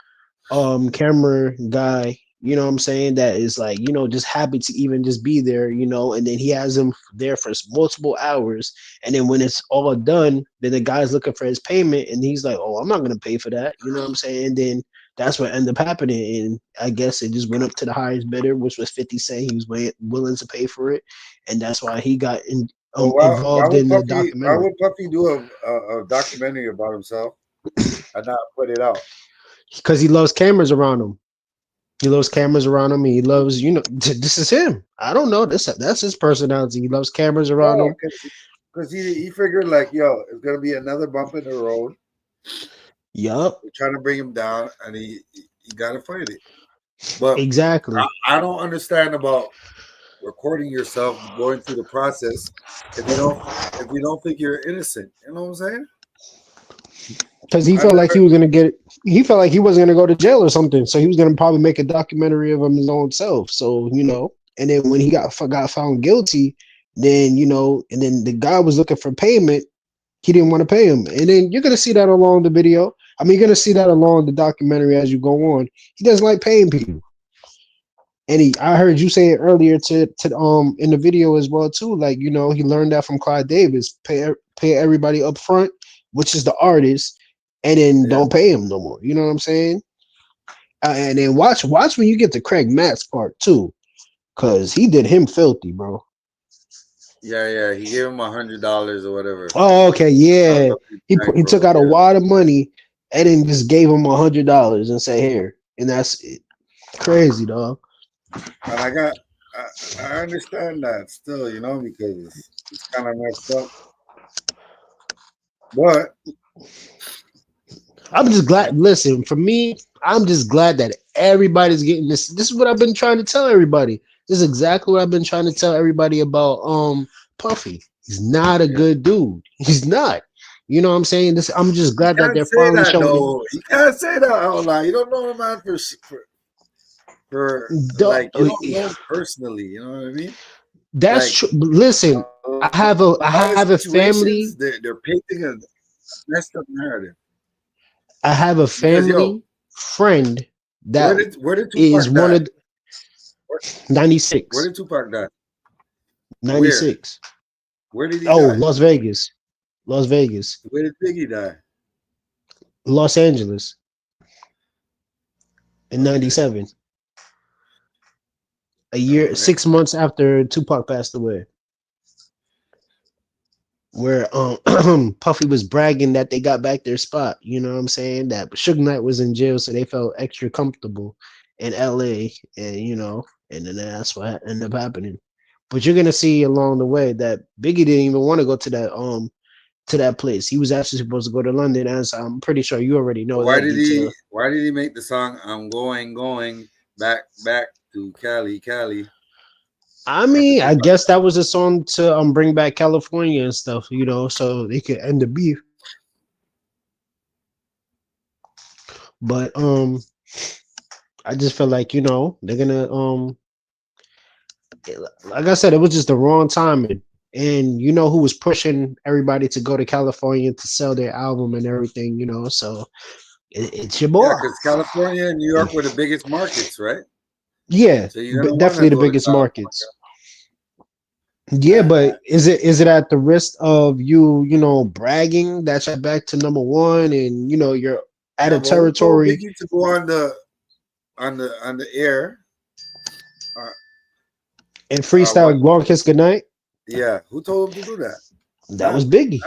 camera guy, you know what I'm saying, that is like, just happy to even just be there, and then he has him there for multiple hours, and then when it's all done, then the guy's looking for his payment, and he's like, oh, I'm not gonna pay for that, you know what I'm saying? And then that's what ended up happening, and I guess it just went up to the highest bidder, which was 50 Cent. He was willing to pay for it, and that's why he got involved in the documentary. Why would Puffy do a documentary about himself and not put it out? Because he loves cameras around him. He loves cameras around him. He loves, this is him. I don't know. That's his personality. He loves cameras around him. Because he figured like, yo, it's gonna be another bump in the road. Yup. We're trying to bring him down, and he gotta fight it. But exactly, I don't understand about recording yourself going through the process if you don't think you're innocent. You know what I'm saying? Because he felt like he was gonna get. He felt like he wasn't gonna go to jail or something, so he was gonna probably make a documentary of his own self. So and then when he got found guilty, then and then the guy was looking for payment. He didn't want to pay him, and then you're gonna see that along the video. I mean, you're gonna see that along the documentary as you go on. He doesn't like paying people, and I heard you say it earlier to in the video as well too. Like he learned that from Clyde Davis. Pay everybody up front, which is the artist, and then don't pay him no more. You know what I'm saying? And then watch when you get to Craig Matt's part too, because he did him filthy, bro. Yeah, he gave him $100 or whatever. Oh, okay, yeah. He took out a wad of money and then just gave him $100 and say here, and that's it. Crazy, dog. And I understand that still, because it's kind of messed up. But I'm just glad. Listen, for me, I'm just glad that everybody's getting this. This is what I've been trying to tell everybody. This is exactly what I've been trying to tell everybody about Puffy. He's not a good dude. He's not. You know what I'm saying? I'm just glad that they're finally showing. No, you can't say that out loud. You don't know the man like you don't know him personally. You know what I mean? That's true. Listen, I have a family. They're painting a messed up narrative. I have a family friend that where did is Tupac one die? of 96. Where did Tupac die? 96. Where did he die? die? Las Vegas. Las Vegas. Where did Biggie die? Los Angeles. In 97. A year, 6 months after Tupac passed away. Where Puffy was bragging that they got back their spot. You know what I'm saying? That Suge Knight was in jail, so they felt extra comfortable in LA, and and then that's what ended up happening. But you're gonna see along the way that Biggie didn't even want to go to that place. He was actually supposed to go to London, as I'm pretty sure you already know. Why did he make the song "I'm going back to Cali"? I mean, I guess that was a song to bring back California and stuff, so they could end the beef. But I just feel like they're gonna like I said, it was just the wrong timing. And who was pushing everybody to go to California to sell their album and everything, so it's your boy. Yeah, because California and New York were the biggest markets, right? Yeah, so definitely the biggest markets. Yeah, but is it at the risk of you bragging that you're back to number one and you're at a territory to go on the air and freestyle Long Kiss Goodnight? Yeah, who told him to do that? That was Biggie,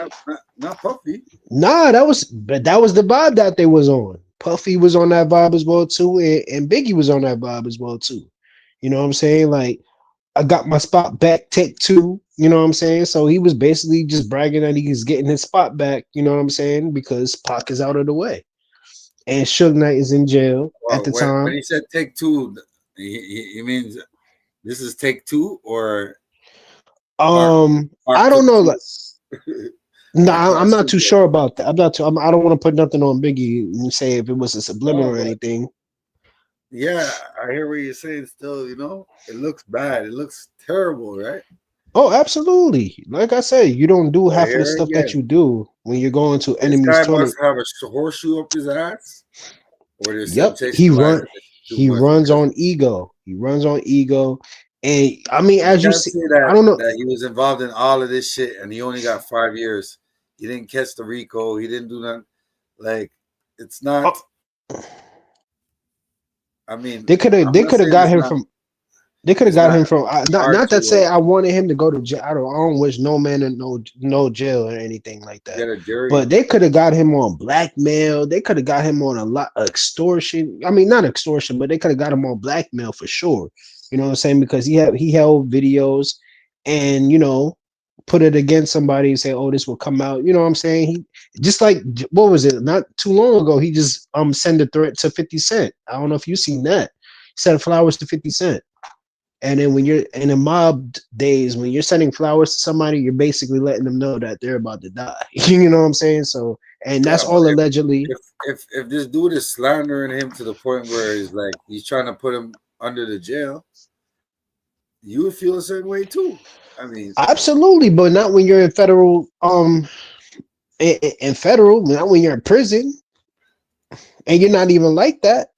not Puffy. Nah, that was the vibe that they was on. Puffy was on that vibe as well too, and Biggie was on that vibe as well too. You know what I'm saying? Like, I got my spot back, take two. You know what I'm saying? So he was basically just bragging that he's getting his spot back. You know what I'm saying? Because Pac is out of the way, and Suge Knight is in jail at the time. When he said take two, he means this is take two, or I don't know. Like, no, I'm not too sure about that. I don't want to put nothing on Biggie and say if it was a subliminal or anything. Yeah, I hear what you're saying. Still, you know, it looks bad. It looks terrible, right? Oh, absolutely. Like I said, you don't do half of the stuff that you do when you're going to enemies. This guy must have a horseshoe up his ass. Or yep, he runs on ego. He runs on ego. And I mean, as you see, I don't know that he was involved in all of this shit, and he only got 5 years. He didn't catch the RICO. He didn't do nothing. Like, it's not. I mean, they could have got him from. They could have got him from. Not that say I wanted him to go to jail. I don't wish no man in no jail or anything like that. But they could have got him on blackmail. They could have got him on a lot of extortion. I mean, not extortion, but they could have got him on blackmail for sure. You know what I'm saying? Because he held videos, and you know, put it against somebody and say, "Oh, this will come out." You know what I'm saying? He just like, what was it? Not too long ago, he just sent a threat to 50 Cent. I don't know if you've seen that. He sent flowers to 50 Cent. And then when you're in the mob days, when you're sending flowers to somebody, you're basically letting them know that they're about to die. You know what I'm saying? So, and that's all allegedly. If this dude is slandering him to the point where he's like he's trying to put him under the jail, you would feel a certain way too. I mean, absolutely, but not when you're in federal, in federal, not when you're in prison, and you're not even like that.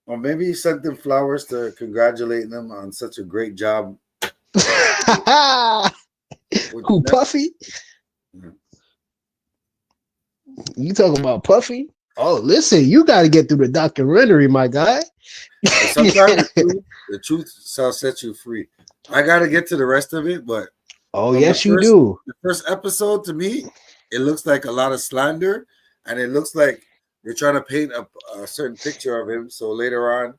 Well, maybe he sent them flowers to congratulate them on such a great job. Who, Puffy? Mm-hmm. You talking about Puffy? Oh, listen, you got to get through the documentary, my guy. Sometimes the truth shall set you free. I got to get to the rest of it, but yes, you do. The first episode, to me, it looks like a lot of slander, and it looks like they're trying to paint a certain picture of him, so later on,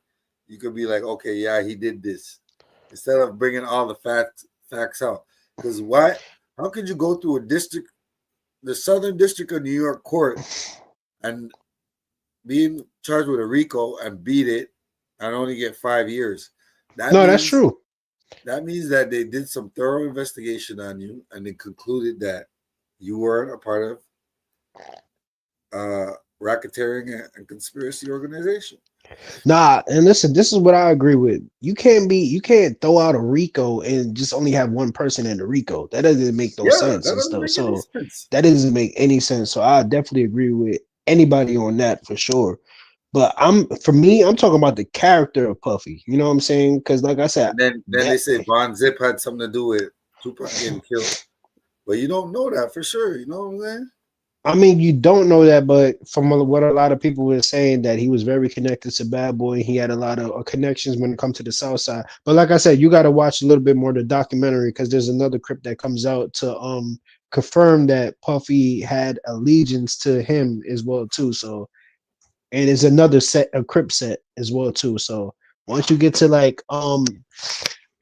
you could be like, okay, yeah, he did this, instead of bringing all the facts out. Because why? How could you go through the Southern District of New York court, and being charged with a RICO and beat it, and only get 5 years? That's true. That means that they did some thorough investigation on you, and they concluded that you weren't a part of racketeering and conspiracy organization. Nah, and listen, this is what I agree with. You can't throw out a RICO and just only have one person in the RICO. That doesn't make no sense and stuff. So that doesn't make any sense. So I definitely agree with anybody on that for sure. But I'm talking about the character of Puffy. You know what I'm saying? Because like I said, and then they say Von Zip had something to do with Tupac getting killed. But you don't know that for sure. You know what I'm saying? I mean, you don't know that, but from what a lot of people were saying, that he was very connected to Bad Boy. He had a lot of connections when it comes to the South Side. But like I said, you got to watch a little bit more of the documentary, because there's another clip that comes out to confirm that Puffy had allegiance to him as well too. So, and it's another set, a Crip set as well too. So once you get to like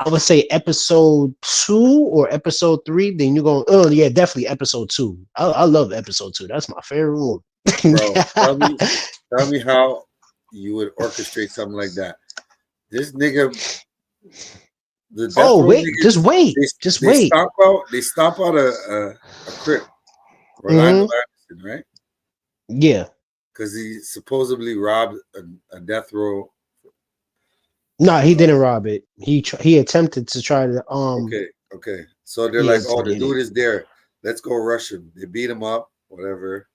I would say episode 2 or episode 3, then you're going, oh yeah, definitely episode 2. I love episode 2. That's my favorite one. Bro, tell me how you would orchestrate something like that. This nigga. Just wait. They stomp out a Crip, Orlando Anderson, right? Yeah. Because he supposedly robbed a death row. No, he didn't rob it. He attempted to try to Okay. So they're like, oh, the dude is there. Let's go rush him. They beat him up, whatever.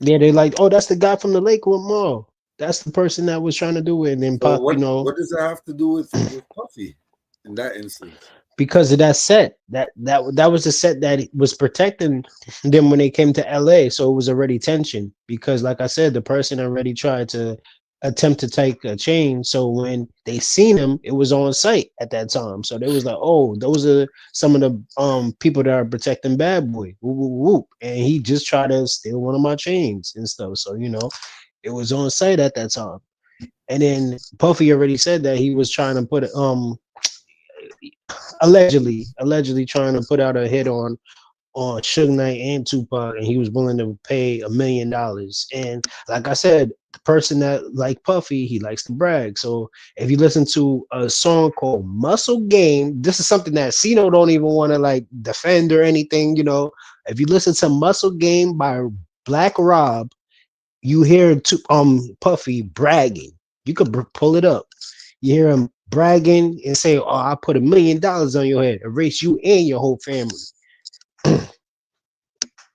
Yeah, they're like, oh, that's the guy from the Lakewood Mall. That's the person that was trying to do it. And then Pop, what does that have to do with Puffy in that instance? Because of that set. That was the set that was protecting them when they came to LA. So it was already tension. Because like I said, the person already tried to attempt to take a chain. So when they seen him, it was on site at that time. So they was like, "Oh, those are some of the people that are protecting Bad Boy." Whoop, whoop, whoop. And he just tried to steal one of my chains and stuff. So it was on site at that time. And then Puffy already said that he was trying to put allegedly trying to put out a hit on Suge Knight and Tupac, and he was willing to pay $1 million. And like I said, the person that like Puffy, he likes to brag. So if you listen to a song called Muscle Game, this is something that Cino don't even want to like defend or anything. If you listen to Muscle Game by Black Rob, you hear Puffy bragging. You could pull it up. You hear him bragging and say, "Oh, I put $1 million on your head, erase you and your whole family."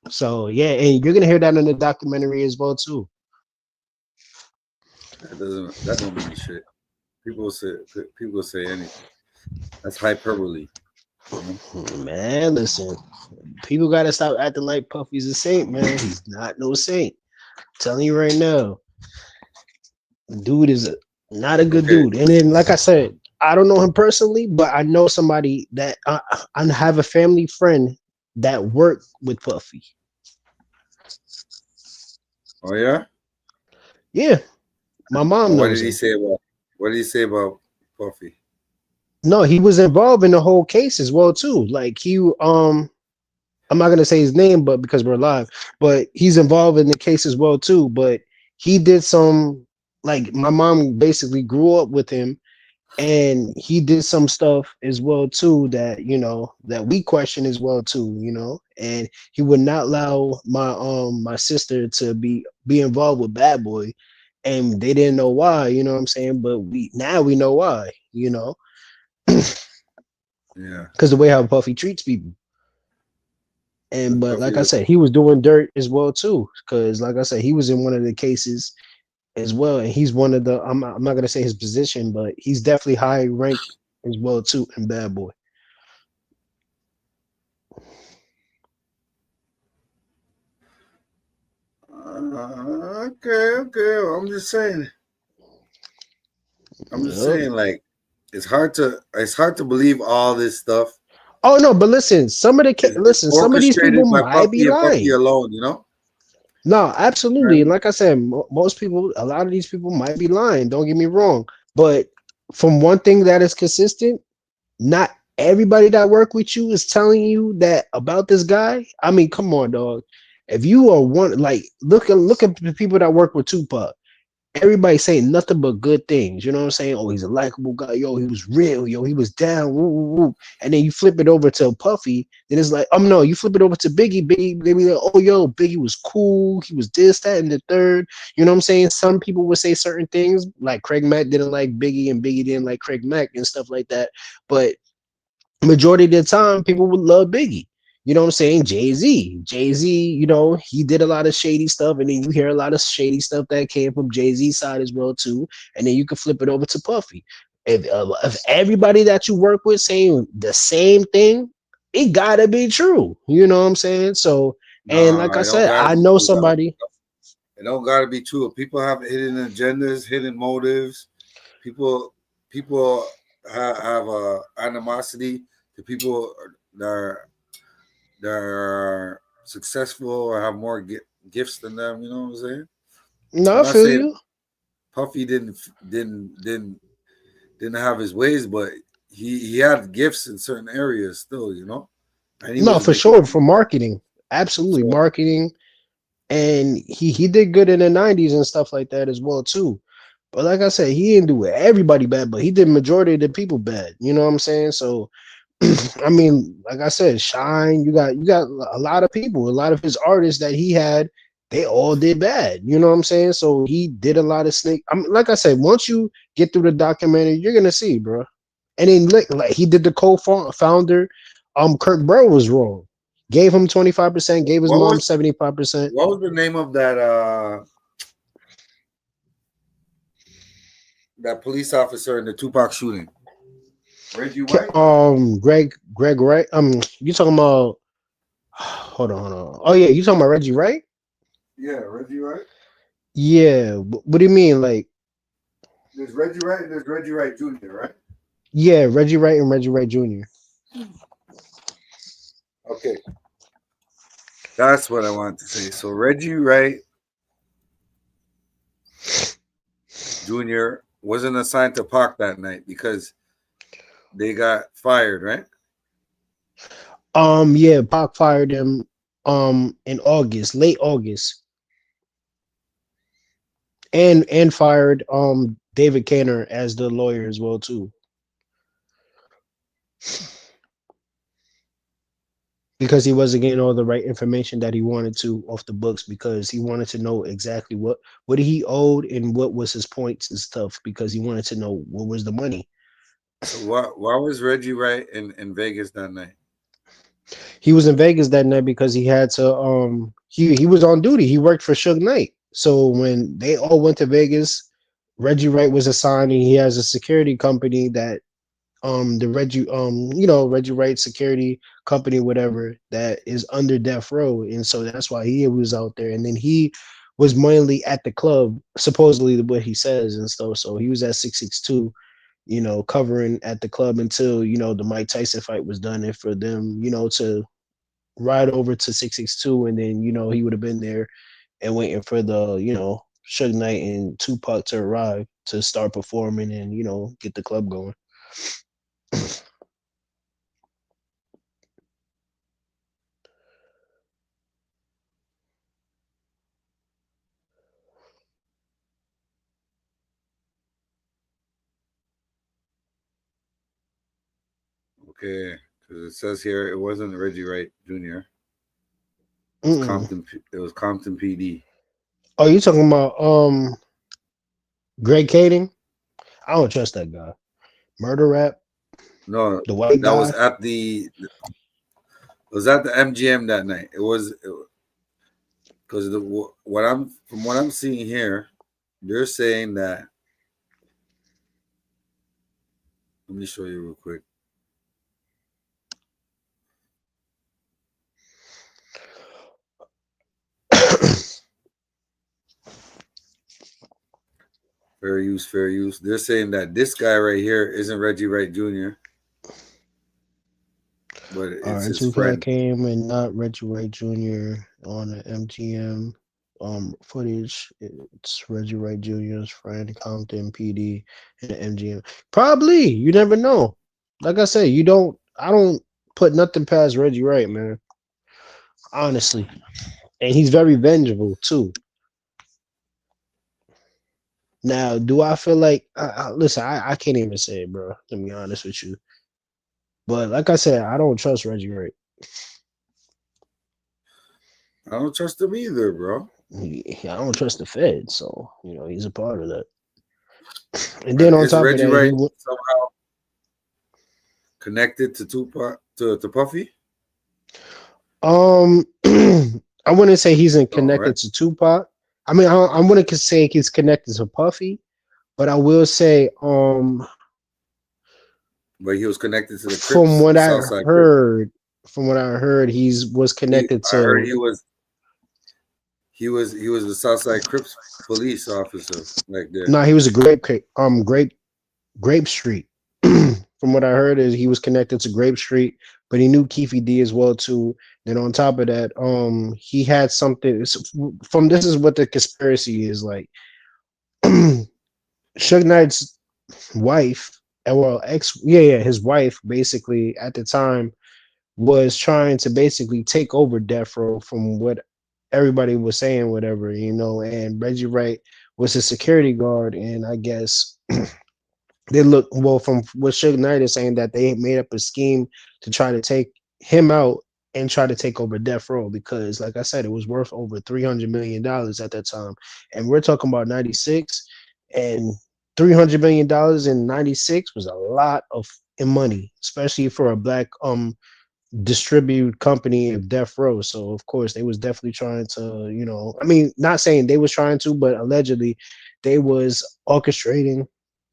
So yeah, and you're gonna hear that in the documentary as well too. That don't mean shit. People say anything. That's hyperbole. Man, listen, people gotta stop acting like Puffy's a saint, man. He's not no saint. I'm telling you right now, dude is not a good dude. And then, like I said, I don't know him personally, but I know somebody that I have a family friend that worked with Puffy. Oh yeah. Yeah, my mom knows. What did he say about Puffy? No, he was involved in the whole case as well too. Like I'm not gonna say his name, but because we're live, but he's involved in the case as well too. But he did some, like, my mom basically grew up with him, and he did some stuff as well too that that we question as well too. And he would not allow my sister to be involved with Bad Boy, and they didn't know why. You know what I'm saying? But we know why. Yeah, because the way how Puffy treats people. And but like I said, he was doing dirt as well too, because like I said, he was in one of the cases as well, and he's one of the I'm not gonna say his position, but he's definitely high ranked as well too in Bad Boy. Okay. I'm just saying. Like, it's hard to believe all this stuff. Oh no, but listen, some of these people might be lying. Alone, No, absolutely. And like I said, most people, a lot of these people might be lying. Don't get me wrong. But from one thing that is consistent, not everybody that work with you is telling you that about this guy. I mean, come on, dog. If you are one, like, look at the people that work with Tupac. Everybody saying nothing but good things. You know what I'm saying? Oh, he's a likable guy. Yo, he was real. Yo, he was down. Woo, woo, woo. And then you flip it over to Puffy, then it's like, no, you flip it over to Biggie. Biggie, they be like, oh, yo, Biggie was cool. He was this, that, and the third. You know what I'm saying? Some people would say certain things, like Craig Mack didn't like Biggie, and Biggie didn't like Craig Mack and stuff like that. But majority of the time, people would love Biggie. You know what I'm saying? Jay-Z, he did a lot of shady stuff, and then you hear a lot of shady stuff that came from Jay-Z's side as well too. And then you can flip it over to Puffy. If everybody that you work with saying the same thing, it gotta be true. You know what I'm saying? So, and like I said, I know somebody. It don't gotta be true. People have hidden agendas, hidden motives. People have a animosity to people that are successful or have more gifts than them. You know what I'm saying? No, I feel you. Puffy didn't have his ways, but he had gifts in certain areas still. No, for sure, for marketing, absolutely marketing, and he did good in the '90s and stuff like that as well too. But like I said, he didn't do everybody bad, but he did majority of the people bad. You know what I'm saying? So. I mean, like I said, Shine, you got a lot of people, a lot of his artists that he had, they all did bad. You know what I'm saying? So he did a lot of snake. I mean, like I said, once you get through the documentary, you're gonna see, bro. And then like he did the co-founder, Kirk Burrow was wrong. Gave him 25%, gave his mom 75%. What was the name of that police officer in the Tupac shooting? Reggie White? Greg Wright. You talking about? Hold on. Oh yeah, you talking about Reggie Wright? Yeah, Reggie Wright. Yeah. What do you mean, like? There's Reggie Wright and there's Reggie Wright Jr., right? Yeah, Reggie Wright and Reggie Wright Jr. Okay. That's what I wanted to say. So Reggie Wright Jr. wasn't assigned to Pac that night because they got fired, right? Yeah, Pac fired him in August, late August. And fired David Canner as the lawyer as well too. Because he wasn't getting all the right information that he wanted to off the books, because he wanted to know exactly what he owed and what was his points and stuff, because he wanted to know what was the money. So why was Reggie Wright in Vegas that night? He was in Vegas that night because he had to he was on duty. He worked for Suge Knight. So when they all went to Vegas, Reggie Wright was assigned, and he has a security company that the Reggie Wright security company, whatever, that is under death row. And so that's why he was out there. And then he was mainly at the club, supposedly what he says and stuff. So he was at 662, covering at the club until, the Mike Tyson fight was done, and for them, to ride over to 662, and then, he would have been there and waiting for the, Suge Knight and Tupac to arrive to start performing and, get the club going. Okay, because it says here it wasn't Reggie Wright Jr. It was Compton. It was Compton PD. Oh, you talking about Greg Kading? I don't trust that guy. Murder rap. No, the white that guy. was at the. It was at the MGM that night. It was because from what I'm seeing here, they're saying that. Let me show you real quick. Fair use, fair use. They're saying that this guy right here isn't Reggie Wright Jr., but it's his friend. Came and not Reggie Wright Jr. on the MGM footage. It's Reggie Wright Jr.'s friend, Compton PD, and the MGM. Probably, you never know. Like I said, I don't put nothing past Reggie Wright, man. Honestly. And he's very vengeful too. Now, do I feel like listen, I can't even say it, bro. To be honest with you. But like I said, I don't trust Reggie Wright. I don't trust him either, bro. I don't trust the Fed, so he's a part of that. And then on top Reggie of that, Wright somehow connected to Tupac to Puffy. I wouldn't say he's connected right. to Tupac. I mean, I wouldn't say he's connected to Puffy, but I will say, but he was connected to the Crips. From what I heard, he was connected to. I heard he was a Southside Crips police officer like that. No, he was a Grape Street. From what I heard, is he was connected to Grape Street, but he knew Keefy D as well too. Then on top of that, he had something from. This is what the conspiracy is like. Suge Knight's wife, well, his wife basically at the time was trying to basically take over Death Row, from what everybody was saying, whatever, and Reggie Wright was a security guard, and I guess they look, well, from what Suge Knight is saying, that they made up a scheme to try to take him out and try to take over Death Row, because like I said, it was worth over $300 million at that time. And we're talking about 96, and $300 million in 96 was a lot of money, especially for a black distribute company of Death Row. So of course they was definitely trying to, I mean, not saying they was trying to, but allegedly they was orchestrating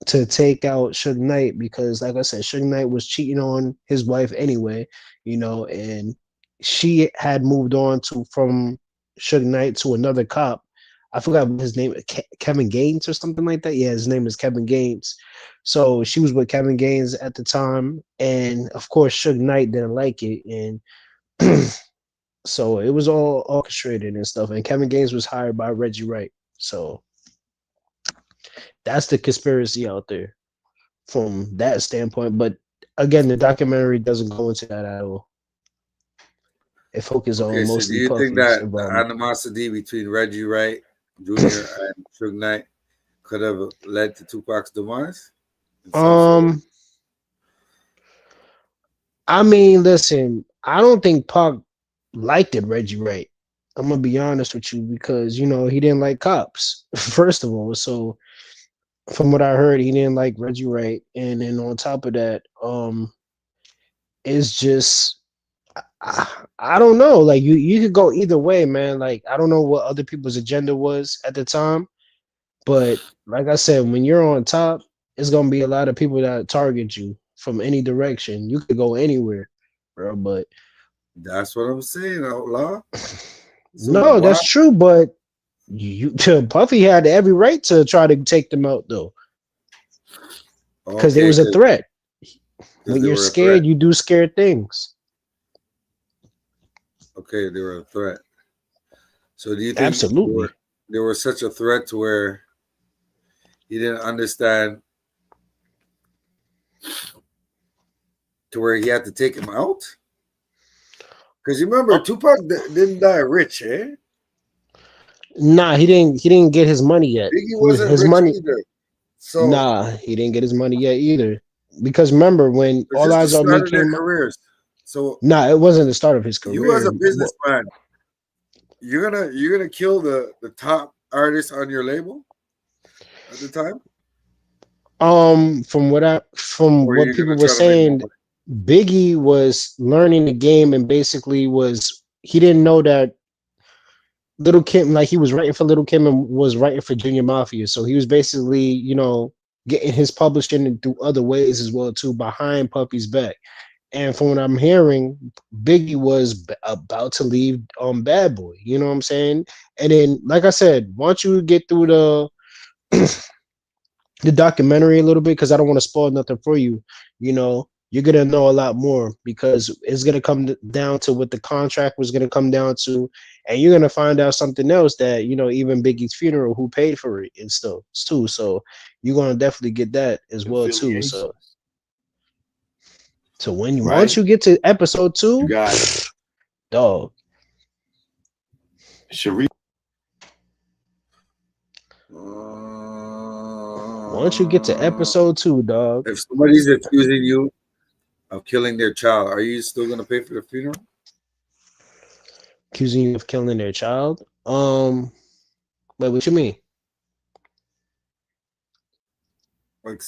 to take out Suge Knight, because like I said, Suge Knight was cheating on his wife anyway, and she had moved on from Suge Knight to another cop, I forgot what his name, Kevin Gaines or something like that. Yeah, his name is Kevin Gaines. So she was with Kevin Gaines at the time, and of course, Suge Knight didn't like it, and so it was all orchestrated and stuff. And Kevin Gaines was hired by Reggie Wright. So that's the conspiracy out there from that standpoint. But again, the documentary doesn't go into that at all. It focuses Okay, on so do mostly you think Puffy's that the involvement. animosity between Reggie Wright Jr. and Suge Knight could have led to Tupac's demise? I mean, listen, I don't think Pac liked it, Reggie Wright. I'm gonna be honest with you because you know he didn't like cops, first of all. So from what I heard, he didn't like Reggie Wright, and then on top of that, it's just I don't know. Like you could go either way, man. Like I don't know what other people's agenda was at the time, but like I said, when you're on top, it's gonna be a lot of people that target you from any direction. You could go anywhere, bro. But that's what I'm saying, outlaw. So no, that's true. But you Puffy had every right to try to take them out though, because there was a threat. When you're scared, you do scared things. Okay, they were a threat. So do you think absolutely they were such a threat to where he didn't understand to where he had to take him out? Because you remember Tupac didn't die rich, eh? Nah, he didn't get his money yet. Biggie wasn't his rich money either. So nah, he didn't get his money yet either. Because remember when All Eyes on Me came out, careers. So nah, it wasn't the start of his career. You as a businessman, you're gonna kill the top artist on your label at the time? From what people were saying, Biggie was learning the game and basically he didn't know that Little Kim, like he was writing for Little Kim and was writing for Junior Mafia. So he was basically, you know, getting his publishing through other ways as well too, behind Puffy's back. And from what I'm hearing, Biggie was about to leave Bad Boy. You know what I'm saying? And then, like I said, once you get through the the documentary a little bit, because I don't want to spoil nothing for you, you know, you're gonna know a lot more because it's gonna come down to what the contract was gonna come down to, and you're gonna find out something else that, you know, even Biggie's funeral, who paid for it and stuff too. So you're gonna definitely get that as well too. So when once you get to episode 2, you got it. Dog. Sharif. Once you get to episode 2, dog. If somebody's accusing you of killing their child, are you still gonna pay for the funeral? Accusing you of killing their child? Wait, what you mean? Like,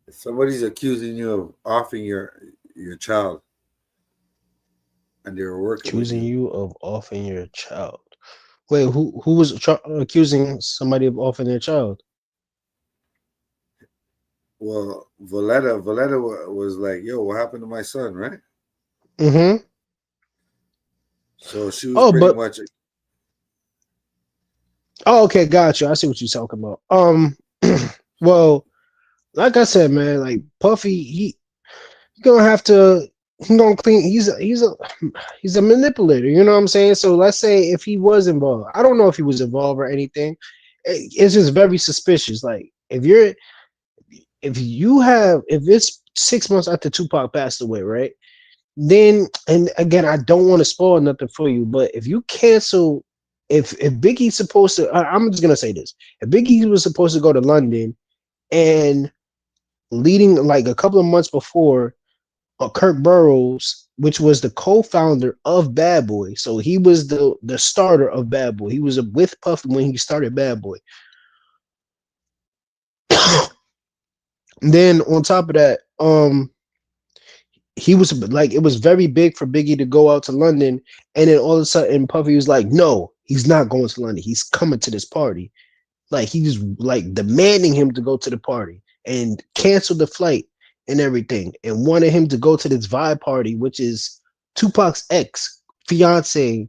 if somebody's accusing you of offing your child, and they were working accusing you of offing your child. Wait, who was accusing somebody of offing their child? Well, Valletta was like, "Yo, what happened to my son?" Right? Mm-hmm. So she was pretty much. Oh, okay, gotcha. I see what you're talking about. Well, like I said, man, like Puffy, he gonna have to. He gonna clean. He's a manipulator. You know what I'm saying? So let's say if he was involved, I don't know if he was involved or anything. It's just very suspicious. Like if it's 6 months after Tupac passed away, right? Then, and again, I don't want to spoil nothing for you, but if you cancel, if Biggie's supposed to, I'm just gonna say this: if Biggie was supposed to go to London, and leading like a couple of months before, Kirk Burroughs, which was the co-founder of Bad Boy, so he was the starter of Bad Boy. He was with Puffy when he started Bad Boy. Then on top of that, he was like, it was very big for Biggie to go out to London, and then all of a sudden Puffy was like, no, he's not going to London. He's coming to this party. Like he was like demanding him to go to the party and cancel the flight and everything, and wanted him to go to this vibe party, which is Tupac's ex fiance,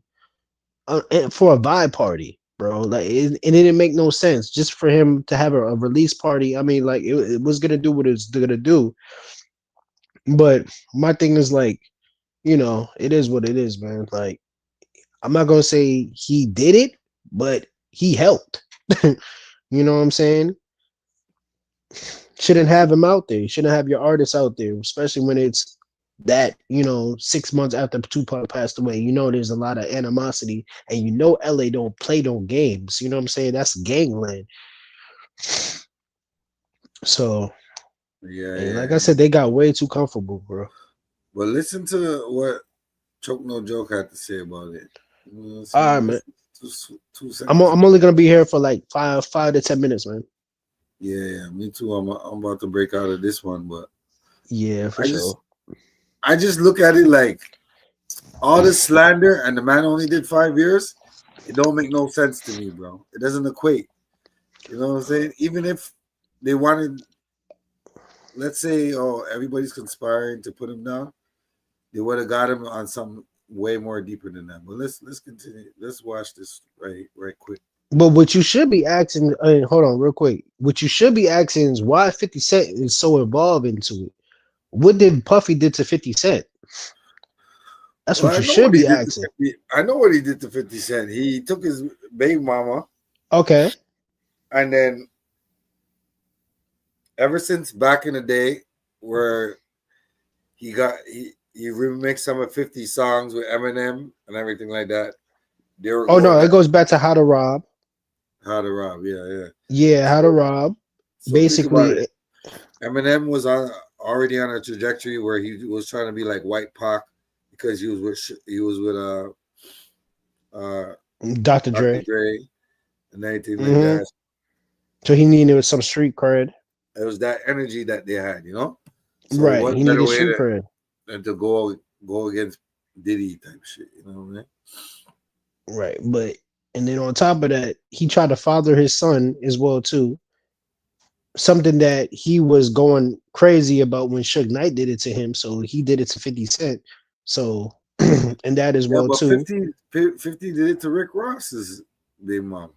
for a vibe party, bro. Like, it didn't make no sense just for him to have a release party. I mean, like, it was gonna do what it's gonna do. But my thing is like, it is what it is, man. Like, I'm not gonna say he did it, but he helped. You know what I'm saying? Shouldn't have him out there. You shouldn't have your artists out there, especially when it's that 6 months after Tupac passed away. There's a lot of animosity, and LA don't play no games. You know what I'm saying? That's gangland. So, and like I said, they got way too comfortable, bro. But listen to what Choke No Joke had to say about it. All right, man. 2 seconds. I'm only gonna be here for like 5 to 10 minutes, man. Yeah, me too. I'm about to break out of this one, but yeah, for sure. I just look at it like all this slander, and the man only did 5 years. It don't make no sense to me, bro. It doesn't equate. You know what I'm saying? Even if they wanted, let's say, everybody's conspiring to put him down, they would have got him on some way more deeper than that. But let's continue. Let's watch this right quick. But what you should be asking, hold on, real quick. What you should be asking is why 50 Cent is so involved into it. What did Puffy did to 50 Cent? That's what you should be asking. I know what he did to 50 Cent. He took his baby mama. Okay. And then ever since back in the day where he remixed some of 50 songs with Eminem and everything like that. It goes back to How to Rob. How to Rob, yeah. Yeah, How to Rob. So basically, Eminem was already on a trajectory where he was trying to be like White Pac because he was with Dr. Dre and anything like that. So he needed some street cred. It was that energy that they had, So right. He needed street cred. And to go against Diddy type shit, you know what I mean? Right, and then on top of that, he tried to father his son as well too. Something that he was going crazy about when Suge Knight did it to him, so he did it to 50 Cent. So, and that as well too. 50 did it to Rick Ross's big mom.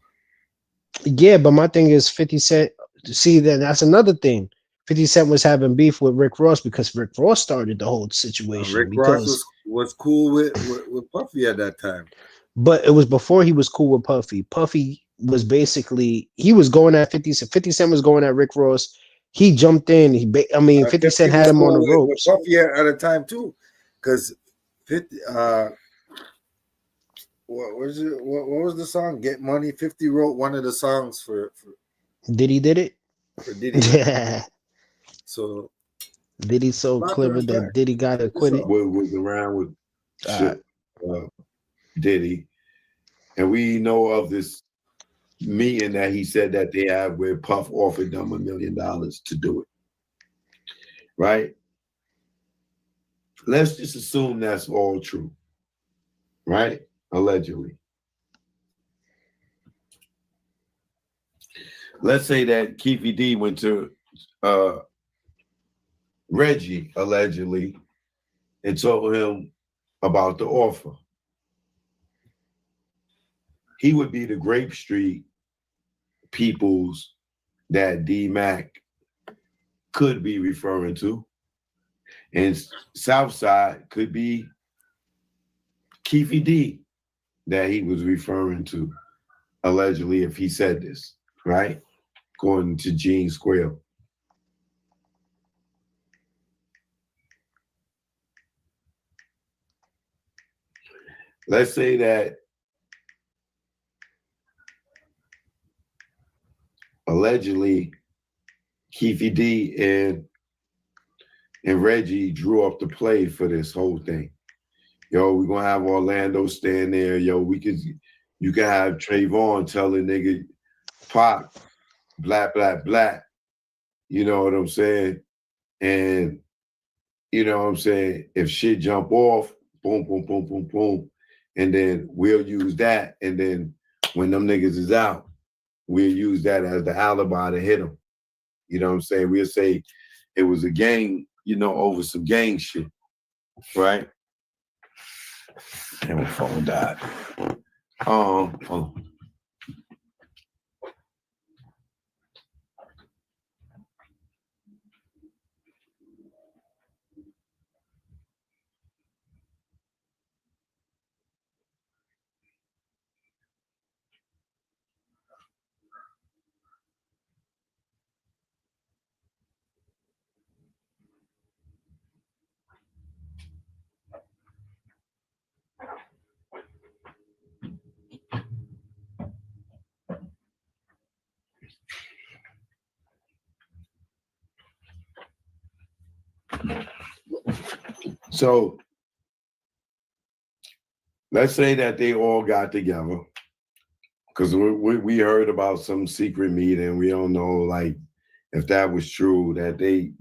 Yeah, but my thing is 50 Cent. See, then that's another thing. 50 Cent was having beef with Rick Ross because Rick Ross started the whole situation. Rick Ross was cool with Puffy at that time. But it was before he was cool with Puffy. Puffy was basically, he was going at 50 Cent. 50 Cent was going at Rick Ross. He jumped in. 50 Cent had him on the ropes. With Puffy at a time too, because 50. What was the song? Get Money. 50 wrote one of the songs for Diddy did it. For Diddy. Yeah. So Diddy's so clever that Diddy got acquitted. Was around with Diddy, and we know of this meeting that he said that they have where Puff offered them $1 million to do it. Right? Let's just assume that's all true. Right? Allegedly. Let's say that Keefy D went to Reggie, allegedly, and told him about the offer. He would be the Grape Street peoples that D-Mac could be referring to. And Southside could be Keefy D that he was referring to, allegedly, if he said this, right? According to Gene Square. Let's say that allegedly Keefy D and Reggie drew up the play for this whole thing. Yo, we're gonna have Orlando stand there. Yo, you can have Trayvon tell the nigga Pop, blah, blah, blah. You know what I'm saying? And you know what I'm saying? If shit jump off, boom, boom, boom, boom, boom. And then we'll use that. And then when them niggas is out, we'll use that as the alibi to hit them. You know what I'm saying? We'll say it was a gang, over some gang shit, right? And my phone died. Oh. So let's say that they all got together, because we heard about some secret meeting. We don't know, like, if that was true, that they,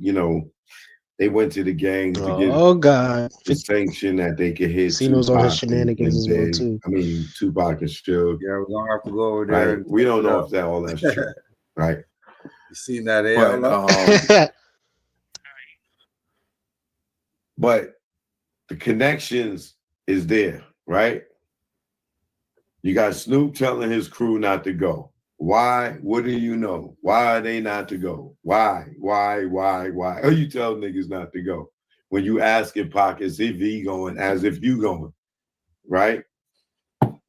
they went to the gang to get God. the sanction that they could hit He knows all his Tupac and shenanigans as well Big. too. I mean, Tupac and Suge. Yeah, we're gonna have to go over there. Right? And We don't know up. if that all that's true. Right? You seen that But but the connections is there, right? You got Snoop telling his crew not to go. Why? What do you know? Why are they not to go? Why? Oh, you tell niggas not to go when you asking Pac as if he going, as if you going, right?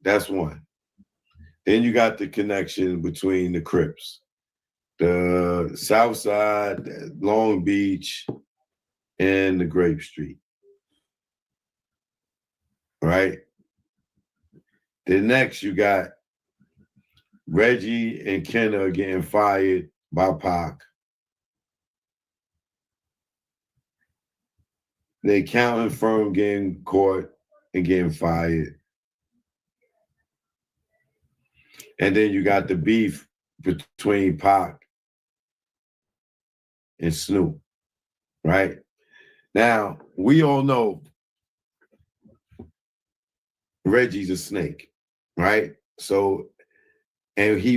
That's one. Then you got the connection between the Crips, the South Side, Long Beach, and the Grape Street, right? Then next you got Reggie and Kenna getting fired by Pac. The accounting firm getting caught and getting fired. And then you got the beef between Pac and Snoop, right? Now, we all know Reggie's a snake, right? So, and he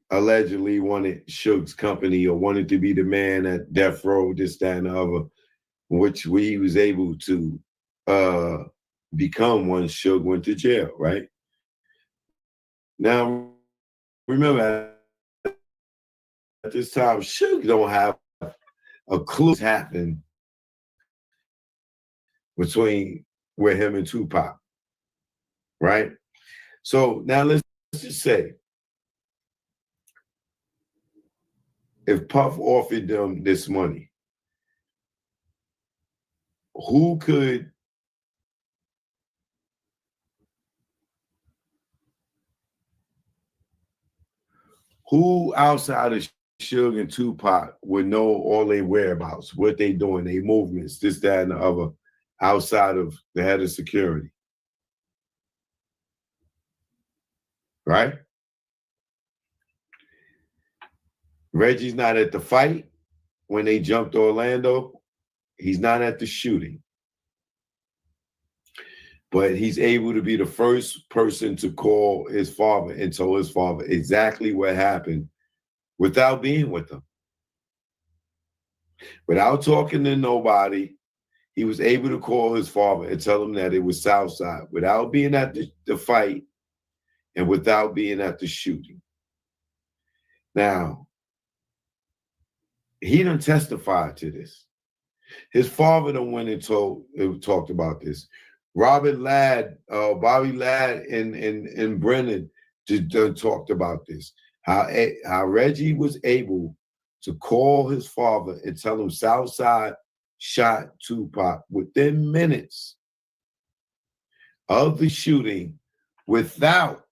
allegedly wanted Suge's company, or wanted to be the man at Death Row, this, that, and the other, which he was able to become once Suge went to jail, right? Now, remember, at this time, Suge don't have a clue what's happened between where him and Tupac, right? So now let's just say, if Puff offered them this money, who outside of Suge and Tupac would know all their whereabouts, what they doing, their movements, this, that, and the other, outside of the head of security? Right? Reggie's not at the fight when they jumped Orlando. He's not at the shooting. But he's able to be the first person to call his father and tell his father exactly what happened without being with him. Without talking to nobody, he was able to call his father and tell him that it was Southside without being at the fight and without being at the shooting. Now, he done testified to this. His father done went and talked about this. Bobby Ladd, and Brennan done talked about this. How Reggie was able to call his father and tell him Southside shot Tupac within minutes of the shooting without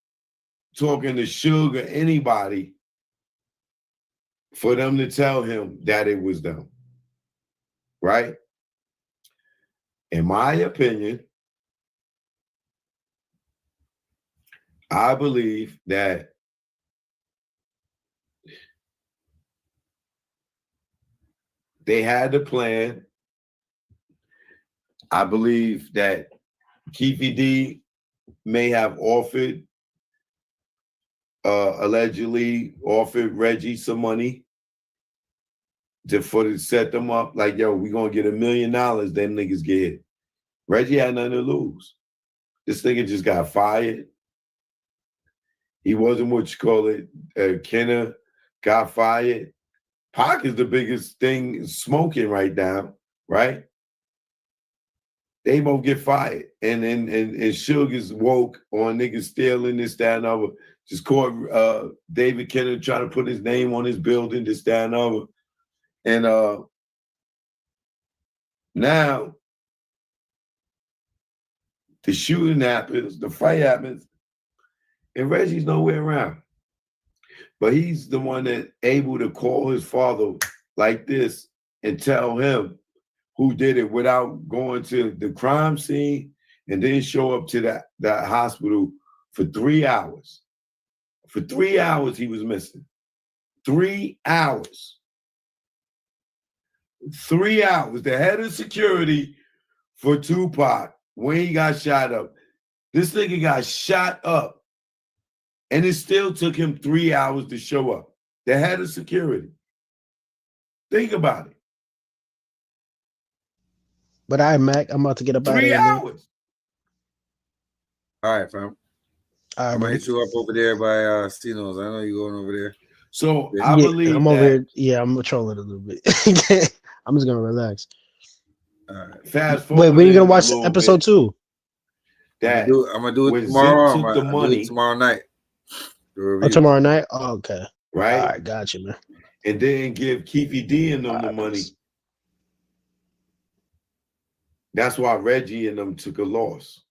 talking to Suge or anybody for them to tell him that it was them, right? In my opinion, I believe that they had the plan. I believe that Keefy D may have allegedly offered Reggie some money to set them up. Like, yo, we're going to get $1 million, them niggas get it. Reggie had nothing to lose. This nigga just got fired. He wasn't what you call it. Kenner got fired. Pac is the biggest thing smoking right now, right? They both get fired. And Suge is woke on niggas stealing this, that, and other. Just caught David Kenner trying to put his name on his building, this, that, and other. And now the shooting happens, the fight happens, and Reggie's nowhere around. But he's the one that able to call his father like this and tell him who did it without going to the crime scene and then show up to that hospital for 3 hours. For 3 hours, he was missing. 3 hours. 3 hours. The head of security for Tupac, when he got shot up. This nigga got shot up. And it still took him 3 hours to show up. The head of security. Think about it. But all right, Mac, I'm about to get up out of 3 here, man. hours. All right, fam. All right, I'm gonna man. hit you up over there by Stino's. I know you're going over there. So Yeah, I believe I'm that. over here. Yeah, I'm trolling a little bit. I'm just gonna relax. All right. Fast forward. Wait, when are you gonna a watch little episode bit, 2? That I'm gonna do it when tomorrow. Zip took the I'll do money, it tomorrow night. The Oh, review. tomorrow night? Oh, okay. right? All right, got you, man. And then give Keefy D and them the money. That's why Reggie and them took a loss.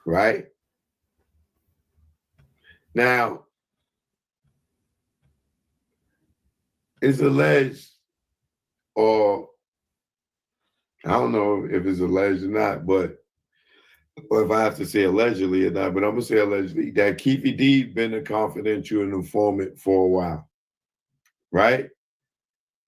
Right? Now, it's alleged, or I don't know if it's alleged or not, but or if I have to say allegedly or not, but I'm gonna say allegedly that Keefy D been a confidential informant for a while, right?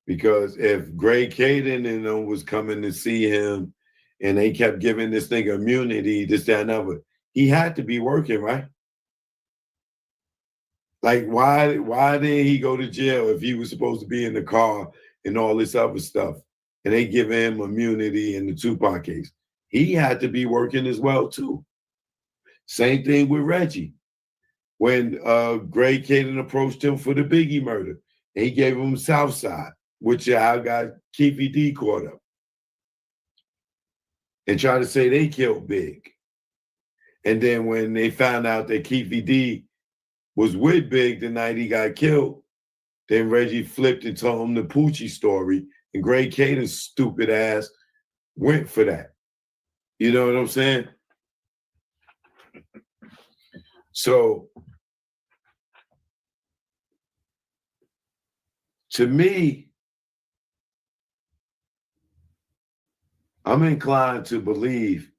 Because if Greg Caden and them was coming to see him and they kept giving this nigga immunity, this, that, and other, he had to be working, right? Like, why did he go to jail if he was supposed to be in the car and all this other stuff? And they give him immunity in the Tupac case. He had to be working as well, too. Same thing with Reggie. When Greg Caden approached him for the Biggie murder, and he gave him Southside, which I got Keefy D caught up. And tried to say they killed Big. And then when they found out that Keefy D was with Big the night he got killed, then Reggie flipped and told him the Poochie story, and Greg Caden's stupid ass went for that. You know what I'm saying? So, to me, I'm inclined to believe,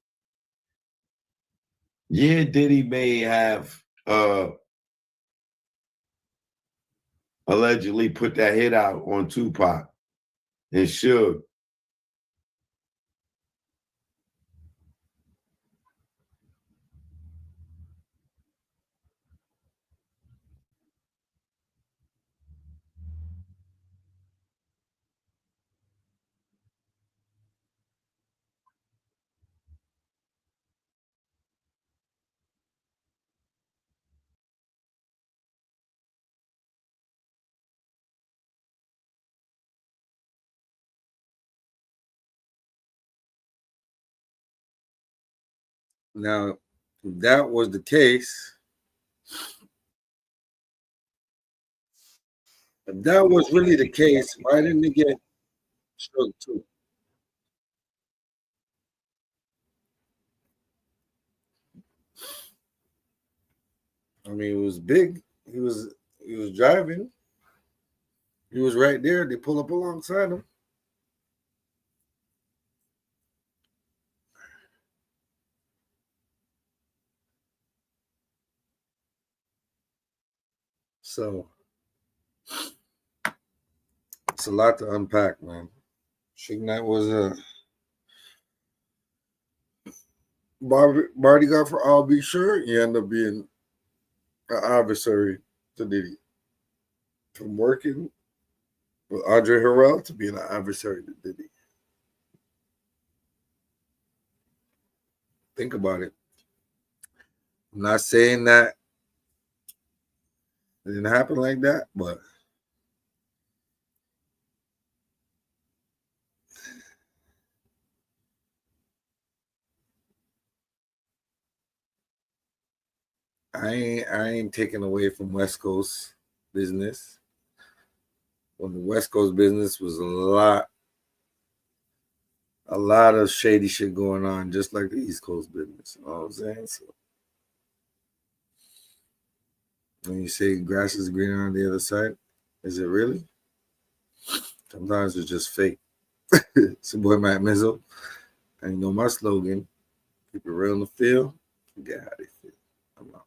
yeah, Diddy may have allegedly put that hit out on Tupac and Suge. Now, if that was the case, if that was really the case, why didn't they get Suge too? I mean, it was big. He was driving. He was right there. They pull up alongside him. So it's a lot to unpack, man. Suge Knight was a bodyguard for I'll Be Sure. He ended up being an adversary to Diddy. From working with Andre Harrell to being an adversary to Diddy. Think about it. I'm not saying that It didn't happen like that, but I ain't taking away from West Coast business. When the West Coast business was a lot of shady shit going on, just like the East Coast business. You know what I'm saying? So when you say grass is greener on the other side, is it really? Sometimes it's just fake. It's your boy Matt Mizzle. And you know my slogan, keep it real in the field, get out of here. I'm out.